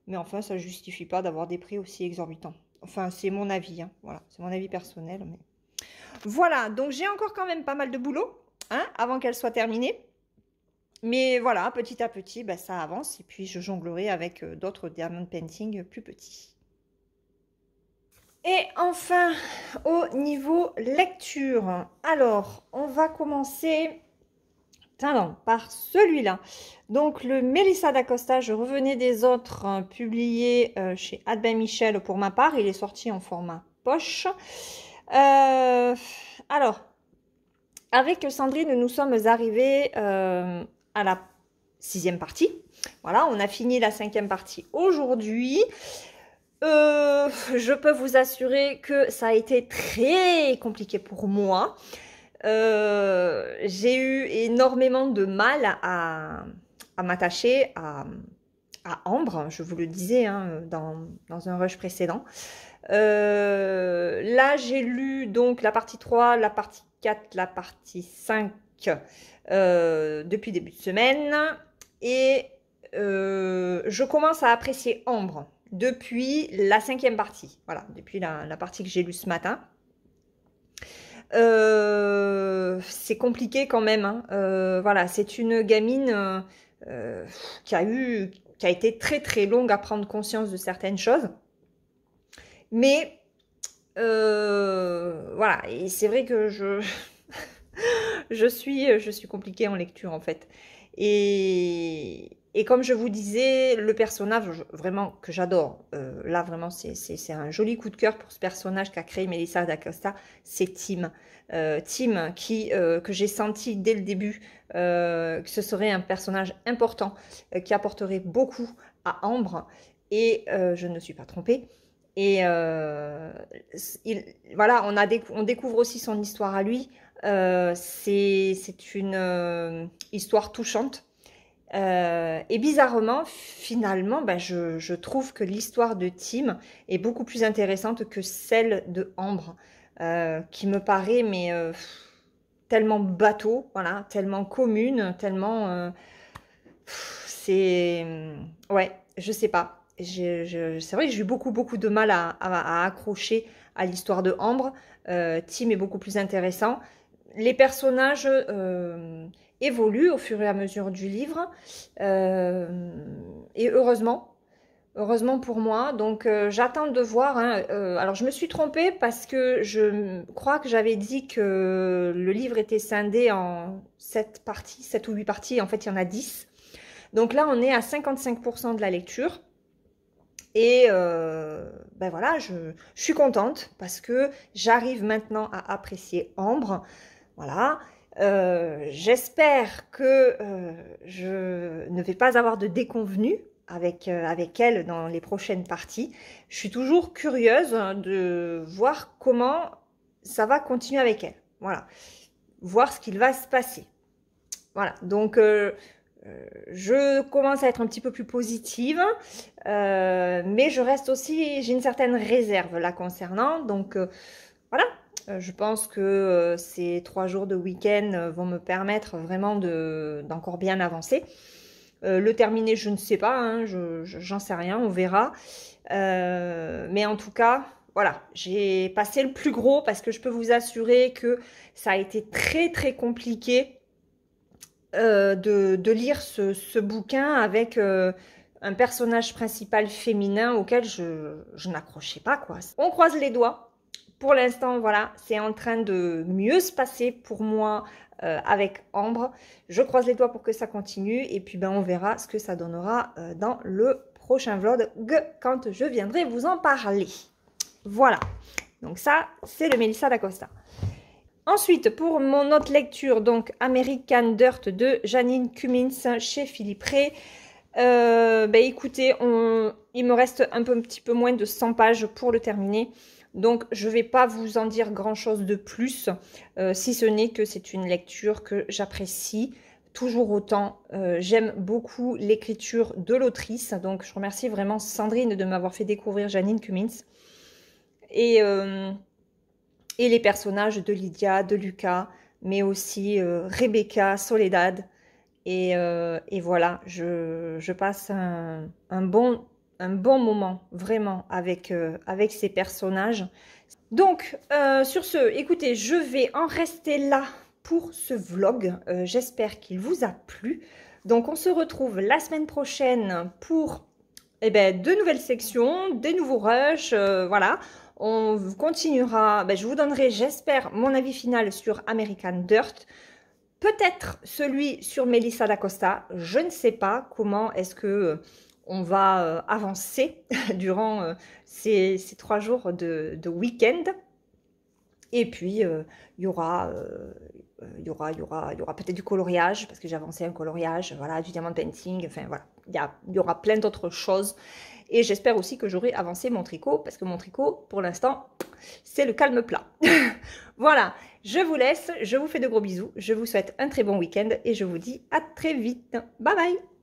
Mais enfin, ça ne justifie pas d'avoir des prix aussi exorbitants. Enfin, c'est mon avis, hein. Voilà, c'est mon avis personnel. Mais... Voilà, donc j'ai encore quand même pas mal de boulot, hein, avant qu'elle soit terminée. Mais voilà, petit à petit, bah, ça avance. Et puis, je jonglerai avec d'autres diamond painting plus petits. Et enfin, au niveau lecture, alors, on va commencer par celui-là. Donc, le Mélissa d'Acosta, je revenais des autres publiés chez Albin Michel pour ma part. Il est sorti en format poche. Alors, avec Sandrine, nous sommes arrivés à la 6e partie. Voilà, on a fini la 5e partie aujourd'hui. Je peux vous assurer que ça a été très compliqué pour moi. J'ai eu énormément de mal à m'attacher à Ambre, je vous le disais, hein, dans un rush précédent. Là, j'ai lu donc la partie 3, la partie 4, la partie 5 depuis début de semaine. Et je commence à apprécier Ambre depuis la 5e partie. Voilà, depuis la partie que j'ai lue ce matin. C'est compliqué quand même, hein. Voilà, c'est une gamine qui a été très très longue à prendre conscience de certaines choses. Mais voilà, et c'est vrai que je suis compliquée en lecture en fait. Et comme je vous disais, le personnage vraiment que j'adore, là vraiment c'est un joli coup de cœur pour ce personnage qu'a créé Mélissa d'Acosta, c'est Tim. Tim que j'ai senti dès le début que ce serait un personnage important qui apporterait beaucoup à Ambre, et je ne me suis pas trompée. Et voilà, on découvre aussi son histoire à lui. C'est une histoire touchante. Et bizarrement, finalement, bah, je trouve que l'histoire de Tim est beaucoup plus intéressante que celle de Ambre, qui me paraît tellement bateau, voilà, tellement commune, tellement... c'est... Ouais, je sais pas. C'est vrai que j'ai eu beaucoup de mal à accrocher à l'histoire de Ambre. Tim est beaucoup plus intéressant. Les personnages évoluent au fur et à mesure du livre. Et heureusement pour moi. Donc j'attends de voir, hein. Alors je me suis trompée parce que je crois que j'avais dit que le livre était scindé en 7 parties, 7 ou 8 parties. En fait, il y en a 10. Donc là, on est à 55% de la lecture. Et ben voilà, je suis contente parce que j'arrive maintenant à apprécier Ambre. Voilà. J'espère que je ne vais pas avoir de déconvenue avec elle dans les prochaines parties. Je suis toujours curieuse de voir comment ça va continuer avec elle. Voilà. Voir ce qu'il va se passer. Voilà. Donc, je commence à être un petit peu plus positive, mais je reste aussi, j'ai une certaine réserve là concernant. Donc, voilà. Je pense que ces 3 jours de week-end vont me permettre vraiment d'encore bien avancer. Le terminer, je ne sais pas, hein, j'en sais rien, on verra. Mais en tout cas, voilà, j'ai passé le plus gros parce que je peux vous assurer que ça a été très très compliqué de lire ce bouquin avec un personnage principal féminin auquel je n'accrochais pas, quoi. On croise les doigts. Pour l'instant, voilà, c'est en train de mieux se passer pour moi avec Ambre. Je croise les doigts pour que ça continue et puis ben, on verra ce que ça donnera dans le prochain vlog quand je viendrai vous en parler. Voilà, donc ça, c'est le Melissa d'Acosta. Ensuite, pour mon autre lecture, donc American Dirt de Janine Cummins chez Philippe Ray. Ben, écoutez, il me reste un petit peu moins de 100 pages pour le terminer. Donc, je ne vais pas vous en dire grand-chose de plus, si ce n'est que c'est une lecture que j'apprécie toujours autant. J'aime beaucoup l'écriture de l'autrice. Donc, je remercie vraiment Sandrine de m'avoir fait découvrir Janine Cummins. Et les personnages de Lydia, de Lucas, mais aussi Rebecca, Soledad. Et voilà, je passe un bon moment, vraiment, avec ces personnages. Donc, sur ce, écoutez, je vais en rester là pour ce vlog. J'espère qu'il vous a plu. Donc, on se retrouve la semaine prochaine pour de nouvelles sections, des nouveaux rushs, voilà. On continuera, je vous donnerai, j'espère, mon avis final sur American Dirt. Peut-être celui sur Melissa d'Acosta, je ne sais pas comment est-ce que on va avancer durant ces 3 jours de week-end. Et puis, il y aura peut-être du coloriage, parce que j'ai avancé un coloriage, voilà, du diamant painting, enfin voilà, il y aura plein d'autres choses. Et j'espère aussi que j'aurai avancé mon tricot, parce que mon tricot, pour l'instant, c'est le calme plat. Voilà, je vous laisse, je vous fais de gros bisous, je vous souhaite un très bon week-end et je vous dis à très vite. Bye bye!